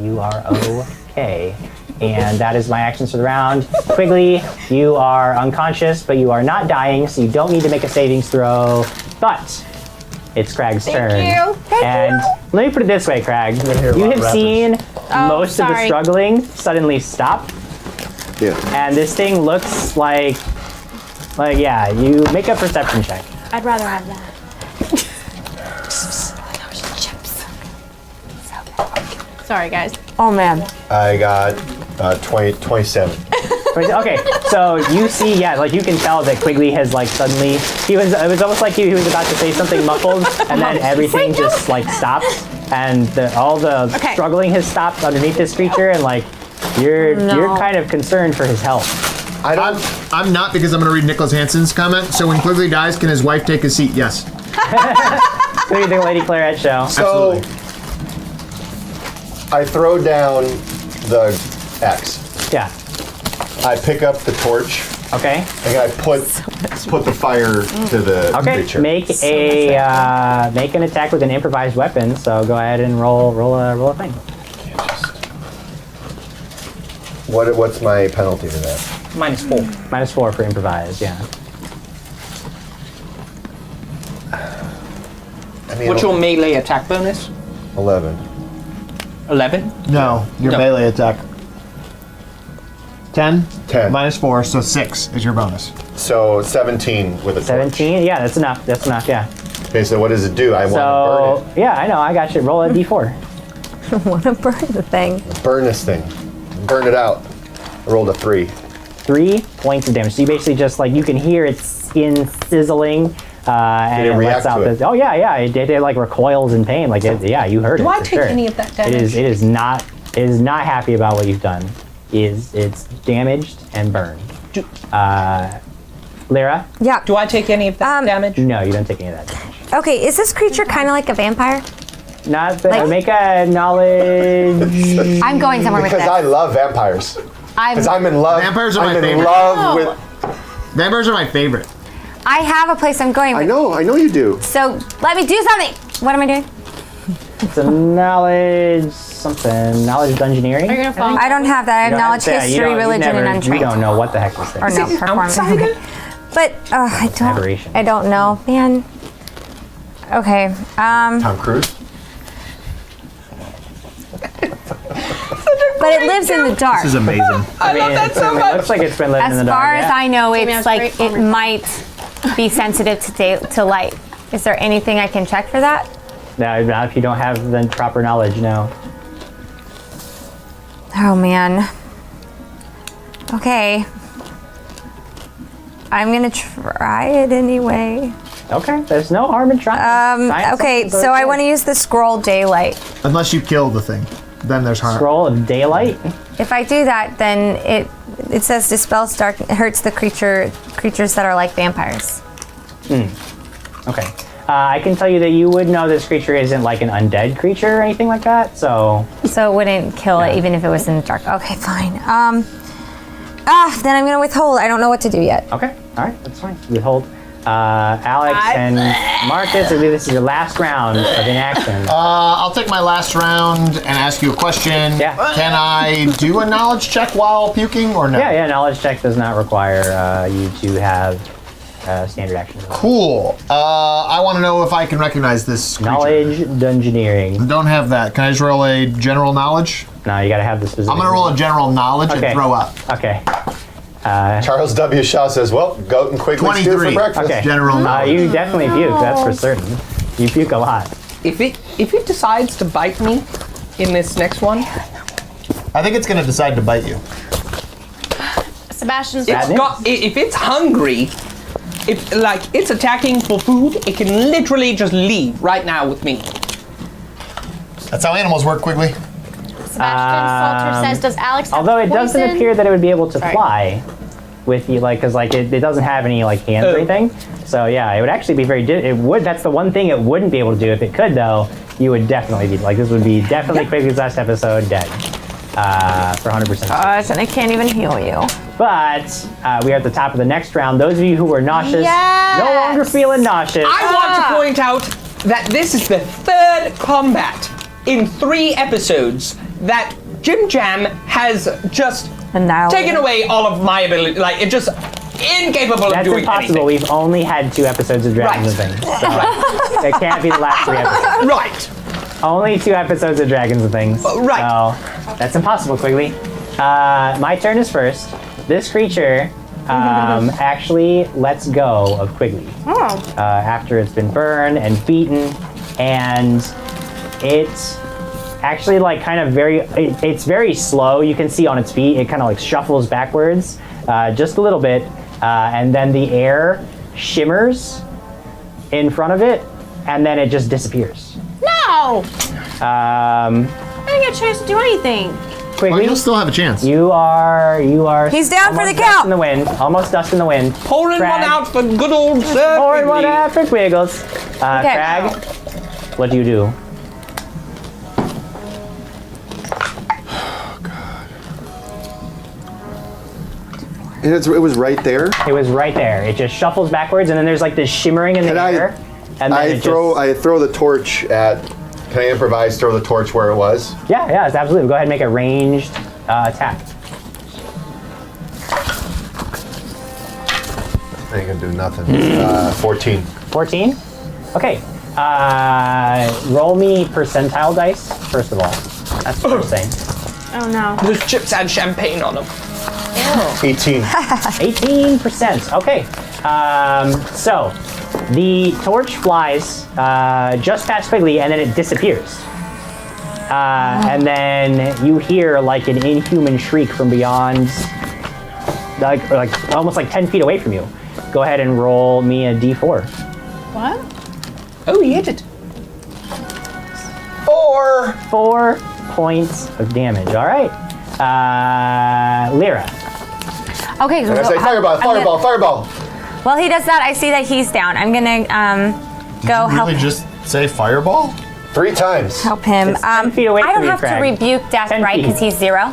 you are okay. And that is my actions for the round. Quigley, you are unconscious, but you are not dying, so you don't need to make a savings throw. But it's Crag's turn. you. And let me put it this way, Crag. hear a You lot have of seen most of the sorry. struggling suddenly stop. Yeah. And this thing looks like yeah, you make a perception check. I'd rather have that. Sorry, guys. Oh man. I got 27. Okay, so you see, yeah, like you can tell that Quigley has like suddenly, it was almost like he was about to say something muffled, and then everything just like stops, and all the Okay. struggling has stopped underneath this creature, and like you're kind of concerned for his health. I'm not, because I'm going to read Nicholas Hansen's comment. So when Quigley dies, can his wife take his seat? Yes. What do you think, Lady Claret show? So I throw down the X. Yeah. I pick up the torch Okay. and I put the fire to the Okay. creature. Make an attack with an improvised weapon. So go ahead and roll a thing. What's my penalty to that? -4. -4 for improvised. Yeah. I mean, What's your melee attack bonus? 11. 11? No, your No. melee attack. 10? 10. -4, so 6 is your bonus. So 17 with a torch. 17. Yeah, that's enough. That's enough. Yeah. Okay, so what does it do? I want So yeah, I know. I got you. Roll a d4. Want to burn the thing? to burn this thing. Burn it out. I rolled a 3. 3 points of damage. So you basically just like you can hear its skin sizzling, and Did it it react lets out to it? this. Oh yeah. It like recoils in pain. Like yeah, you heard it. Do I for take sure. any of that It damage? is not happy about what you've done. It's damaged and burned. Lyra? Yeah. Do I take any of that damage? No, you don't take any of that damage. Okay, is this creature kind of like a vampire? Not the, Like- make a knowledge. I'm going somewhere with Because this. I love vampires. Because I'm in love. Vampires are I'm my in favorite. love with. Vampires are my favorite. I have a place I'm going I with. know you do. So let me do something. What am I doing? It's a knowledge something. Knowledge dungeoneering. Are you gonna fall? I don't have that. I have You don't knowledge, yeah, you history, don't- you've religion, never- and untrained. You don't know what the heck this thing Or is. no, Is it performance. outsider? But I don't. Aberration. I don't know, man. Okay. Tom Cruise. But it lives in the dark. This is amazing. I love that so It much. looks like it's been living in As the dark. far as yeah. I know, me it's have like great it farmers. might be sensitive to light. Is there anything I can check for that? No, not if you don't have the proper knowledge, no. Oh man. Okay. I'm gonna try it anyway. Okay, there's no harm in trying. Trying Okay, something, so but I yeah. want to use the scroll daylight. Unless you kill the thing. Then there's harm. Scroll of daylight. If I do that, then it says dispels dark. It hurts the creatures that are like vampires. Okay. I can tell you that you would know this creature isn't like an undead creature or anything like that. So So it wouldn't kill it even if it was in the dark. Okay, fine. Then I'm gonna withhold. I don't know what to do yet. okay, all right, that's fine. Withhold. Alex and Marcus, I believe this is your last round of inaction. I'll take my last round and ask you a question. Yeah. Can I do a knowledge check while puking or no? Yeah, knowledge check does not require you to have standard action. Cool. I want to know if I can recognize this creature. Knowledge dungeoneering. Don't have that. Can I just roll a general knowledge? No, you gotta have the specific. I'm gonna roll a general knowledge Okay. and throw up. Okay. Charles W. Shaw says, well, goat and Quigley stew for 23. breakfast. Okay. General knowledge. You definitely puke. That's for certain. You puke a lot. If it decides to bite me in this next one, I think it's gonna decide to bite you. Sebastian's if it's hungry, if like it's attacking for food, it can literally just leave right now with me. That's how animals work, Quigley. Sebastian Salter says, "Does Alex have Although it doesn't poison?" appear that it would be able to Sorry. fly with you, like, because like it doesn't have any like hands or Oh. anything. So yeah, it would actually be very. It would. That's the one thing it wouldn't be able to do. If it could, though, you would definitely be like this. Would be definitely Quigley's last episode dead for 100%. Gosh, and I can't even heal you. But we are at the top of the next round. Those of you who were nauseous, no longer feeling nauseous. I want to point out that this is the third combat in 3 episodes that Jim Jam has just Annihilated. taken away all of my ability. Like, it just incapable of That's doing impossible. anything. We've only had 2 episodes of Dragons Right. and Things. So it can't be the last 3 episodes. Right. Only 2 episodes of Dragons and Things. Right. So that's impossible, Quigley. My turn is first. This creature actually lets go of Quigley after it's been burned and beaten, and it actually like kind of it's very slow. You can see on its feet it kind of like shuffles backwards just a little bit, and then the air shimmers in front of it, and then it just disappears. No, I didn't get a chance to do anything. Well, Quigley, you'll still have a chance. you are. He's down for the almost dust count. in the wind. Almost dust in the wind. Pouring Crag. one out for good old Sir Pouring one Quigley. out for Quiggles. Crag, what do you do? And it was right there. It was right there. It just shuffles backwards, and then there's like this shimmering in the Can air. And then I it throw just, I throw the torch at. Can I improvise? Throw the torch where it was. yeah, it's absolutely. Go ahead and make a ranged attack. I ain't gonna do nothing. 14. 14. Okay. Roll me percentile dice first of all. That's the first thing. Oh no. Those chips had champagne on them. 18. 18%. Okay. So the torch flies just past Quigley, and then it disappears. And then you hear like an inhuman shriek from beyond, like almost like 10 feet away from you. Go ahead and roll me a d4. What? Oh, he hit it. 4. 4 points of damage. All right. Lyra. Okay, And I say fireball, fireball. While he does that, I see that he's down. I'm gonna go help Really just say fireball? 3 times. help him. It's 10 feet away I from don't you, have to Craig. rebuke death, 10 right? feet. Because he's 0.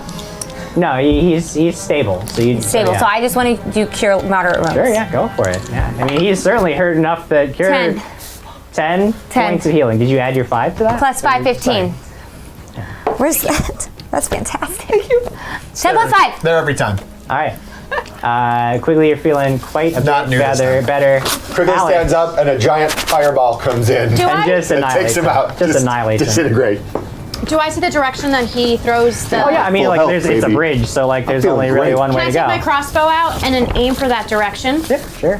No, he's stable. So you Stable. yeah. So I just want to do cure moderate wounds. Sure, yeah, go for it. Yeah, I mean he's certainly hurt enough that cure 10. 10 points of healing. Did you add your 5 to that? Plus 5, 15. Where's that? That's fantastic. Thank you. 10 plus 5. There every time. All right. Quigley, you're feeling quite a Not bit near this better. Quigley Alex, stands up and a giant fireball comes in. Do and I? just and annihilate takes him him. out. Just annihilate him. Disintegrate. Do I see the direction that he throws the? Oh yeah, I mean Full like health, it's a baby. bridge, so like there's feeling only really great. one Can way I to take go. my crossbow out and then aim for that direction? Yeah, sure.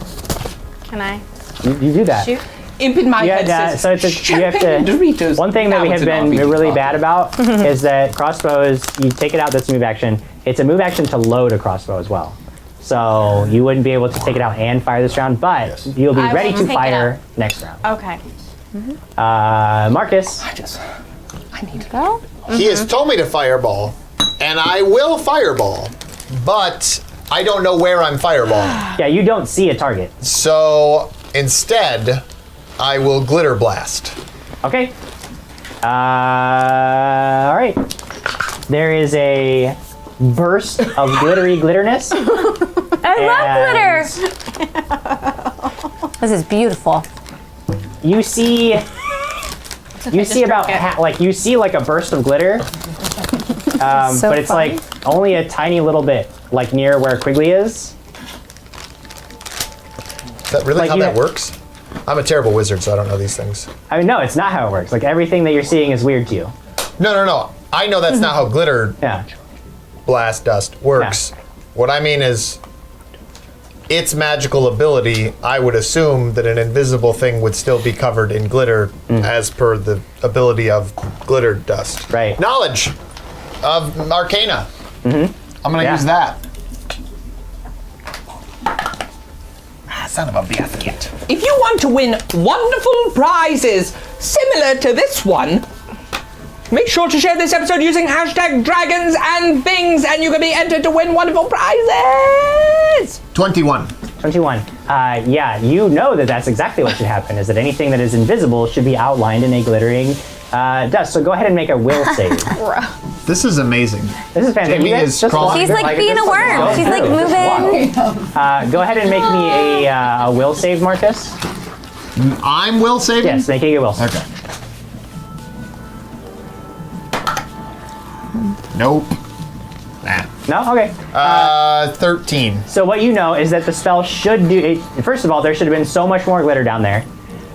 Can I You do that. shoot? Imp in my Yeah, head says, so you have champagne and to. Doritos. One thing that Now we it's have an been RPG really party. bad about is that crossbows. You take it out. That's a move action. It's a move action to load a crossbow as well. So you wouldn't be able to take it out and fire this round, but you'll be I ready will to take it fire next round. Okay. Marcus. I need to Go. He has told me to fireball, and I will fireball, but I don't know where I'm fireballing. Yeah, you don't see a target. So instead, I will glitter blast. Okay. All right. There is a burst of glittery glitterness. I love glitter. This is beautiful. You see. You see about it. like you see like a burst of glitter, So but it's fun. like only a tiny little bit, like near where Quigley is. Is that really Like how you that ha- works? I'm a terrible wizard, so I don't know these things. I mean, no, it's not how it works. Like everything that you're seeing is weird to you. No. I know that's not how glitter Yeah. blast dust works. What I mean is, its magical ability, I would assume that an invisible thing would still be covered in glitter as per the ability of glitter dust. Right. Knowledge of Arcana. I'm gonna Yeah. use that. Son of a biscuit. If you want to win wonderful prizes similar to this one, make sure to share this episode using hashtag dragons and things, and you can be entered to win wonderful prizes. 21. 21. Yeah, you know that that's exactly what should happen, is that anything that is invisible should be outlined in a glittering dust. So go ahead and make a will save. This is amazing. This is fantastic. Jamie You guys is just crawling. She's like being a worm. She's like moving. Go ahead and make me a will save, Marcus. I'm will saving? Yes, make a will save. Okay. Nope. Nah. No? Okay. 13. So what you know is that the spell should do it. First of all, there should have been so much more glitter down there,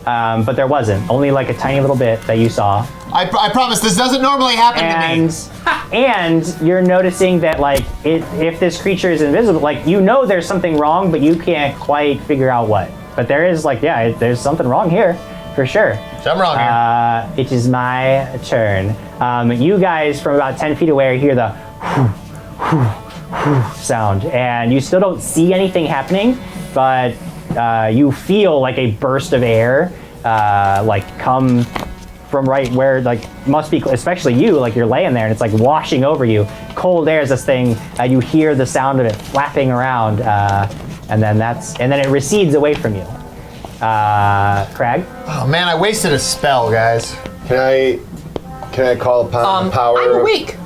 but there wasn't. Only like a tiny little bit that you saw. I promise this doesn't normally happen to me. And you're noticing that like if this creature is invisible, like you know there's something wrong, but you can't quite figure out what. But there is like there's something wrong here for sure. I'm wrong here. It is my turn. You guys from about 10 feet away hear the sound, and you still don't see anything happening, but you feel like a burst of air like come from right where like must be, especially you, like you're laying there and it's like washing over you. Cold air is this thing. You hear the sound of it flapping around, and then it recedes away from you. Crag? Oh man, I wasted a spell, guys. Can I call upon the power? I'm of- weak.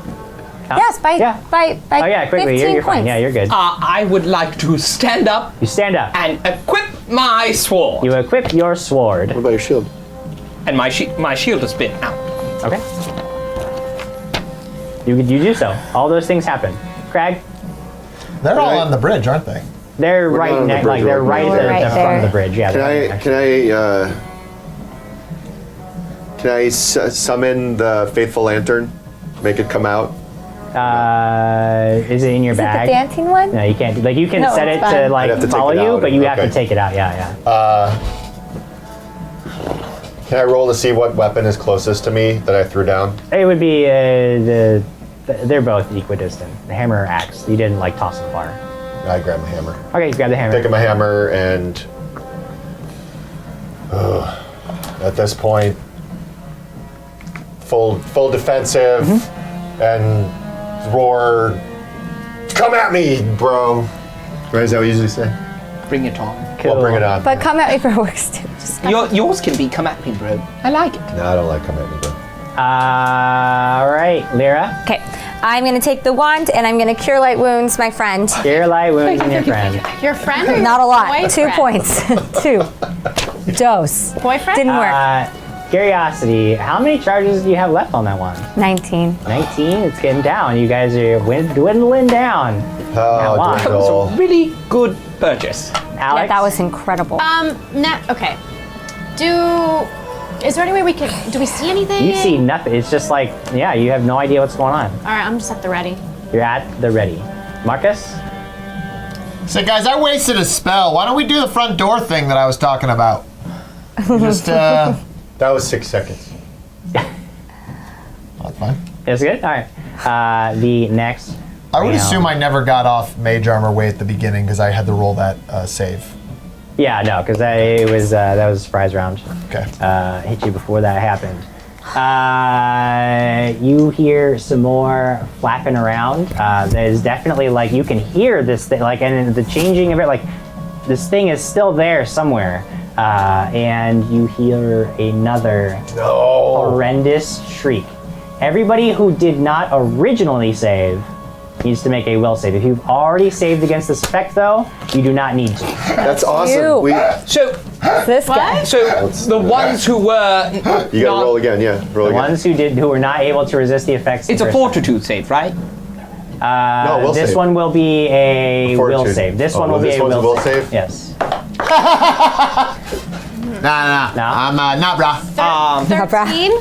Yes, by Yeah. by Oh yeah, quickly, 15 you're fine. points. Yeah, you're good. I would like to stand up You stand up. and equip my sword. You equip your sword. What about your shield? And my shield has been out. Okay. You do so. All those things happen. Crag, They're all Right. on the bridge, aren't they? they're We're right not on the next, bridge, like they're right? right No, at we're right the front of the there. bridge. Yeah. Can I summon the faithful lantern? Make it come out? Is it in your Is it the bag? dancing one? No, you can't. Like you can No, set it's it fine. to I'd like have to take follow it you, out. but you have Okay. to take it out. Yeah. Can I roll to see what weapon is closest to me that I threw down? It would be they're both equidistant. The hammer or axe. You didn't like toss them far. I grab my hammer. Okay, you grab the hammer. Pick up my hammer and at this point, full defensive and roar. Come at me, bro. Right? Is that what you usually say? Bring it on. Well, bring it on. But come at me for works too. Just Yours can be come at me, bro. I like it. No, I don't like come at me, bro. All right, Lyra. okay. I'm gonna take the wand and I'm gonna cure light wounds, my friend. Cure light wounds in your friend. Your friend or your Not a lot. boyfriend? 2 points. 2. Dose. Boyfriend? Didn't work. Curiosity. How many charges do you have left on that one? 19. 19. It's getting down. You guys are dwindling down. Now, Oh, why? That was dwindle. a really good purchase. Yeah, Alex. that was incredible. Okay. Is there any way do we see anything? You see nothing. It's just like, yeah, you have no idea what's going on. All right, I'm just at the ready. You're at the ready. Marcus? So guys, I wasted a spell. Why don't we do the front door thing that I was talking about? Just That was 6 seconds. that's fine. It's good? All right. The next. I would round. assume I never got off mage armor way at the beginning because I had to roll that save. Yeah, no, because that was a surprise round. Okay. Hit you before that happened. You hear some more flapping around. There's definitely like you can hear this thing, like, and the changing of it, like this thing is still there somewhere. And you hear another horrendous shriek. Everybody who did not originally save needs to make a will save. If you've already saved against this effect, though, you do not need to. That's awesome. you. So, This guy. the ones who were You gotta roll again, yeah. Roll The again. ones who were not able to resist the effects. the it's a first fortitude save, right? No, will this save. one will be a will Fortitude. save. This Oh, one will be this a one's will a will save. save? Yes. Nah. No? I'm not, brah. 13.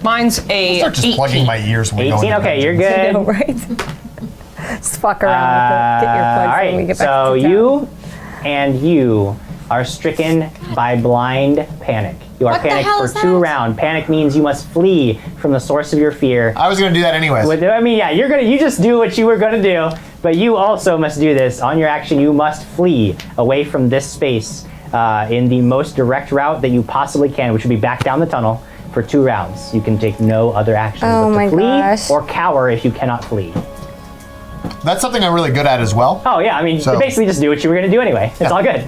Mine's a Start just 18. plugging my ears when we go 18. into Okay, bed. you're good. No, right? Just fuck around with it. Get your All plugs when we right. get back So to town. you and you are stricken by blind panic. You are What the panicked hell for is 2 that? rounds. Panic means you must flee from the source of your fear. I was gonna do that anyways. I mean, yeah, you just do what you were gonna do, but you also must do this. On your action, you must flee away from this space in the most direct route that you possibly can, which would be back down the tunnel for 2 rounds. You can take no other actions Oh but my to flee gosh. or cower if you cannot flee. That's something I'm really good at as well. Oh yeah, I mean, So- you basically just do what you were gonna do anyway. It's all good.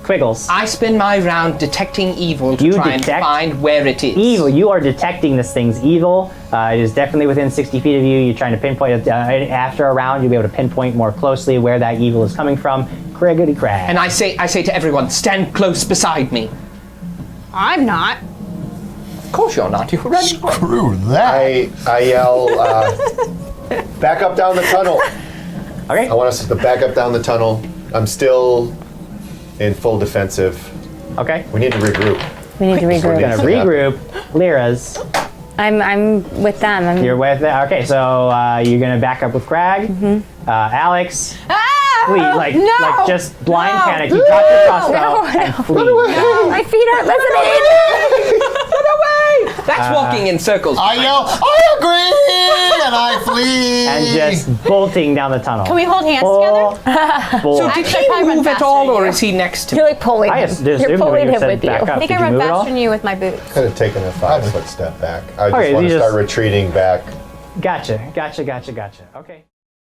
Quiggles. I spend my round detecting evil to You try and detect find where it is. Evil. You are detecting this thing's evil. It is definitely within 60 feet of you. You're trying to pinpoint it. After a round, you'll be able to pinpoint more closely where that evil is coming from. Craggity crag. And I say to everyone, stand close beside me. I'm not. Of course you're not. You're ready. Screw that. I yell, back up down the tunnel. Okay. I want us to back up down the tunnel. I'm still in full defensive. Okay. We need to regroup. We need to We're regroup. gonna regroup. Lyra's. I'm with them. You're with it. Okay, so you're gonna back up with Crag. Alex. Flee, like just blind panic. You drop your crossbow and flee. My feet aren't listening. Run away! That's walking in circles. I yell, I agree, and I flee. And just bolting down the tunnel. Can we hold hands Full together? bolt. So did Actually, I he probably run move at faster all, than or you. is he next to You're me? like pulling. I just assumed You're when pulling you him said with you. back up. I think Did I you run move at all? faster than you with my boots. Could have taken a 5-foot step back. I just Okay, want you to just- start retreating back. Gotcha. Okay.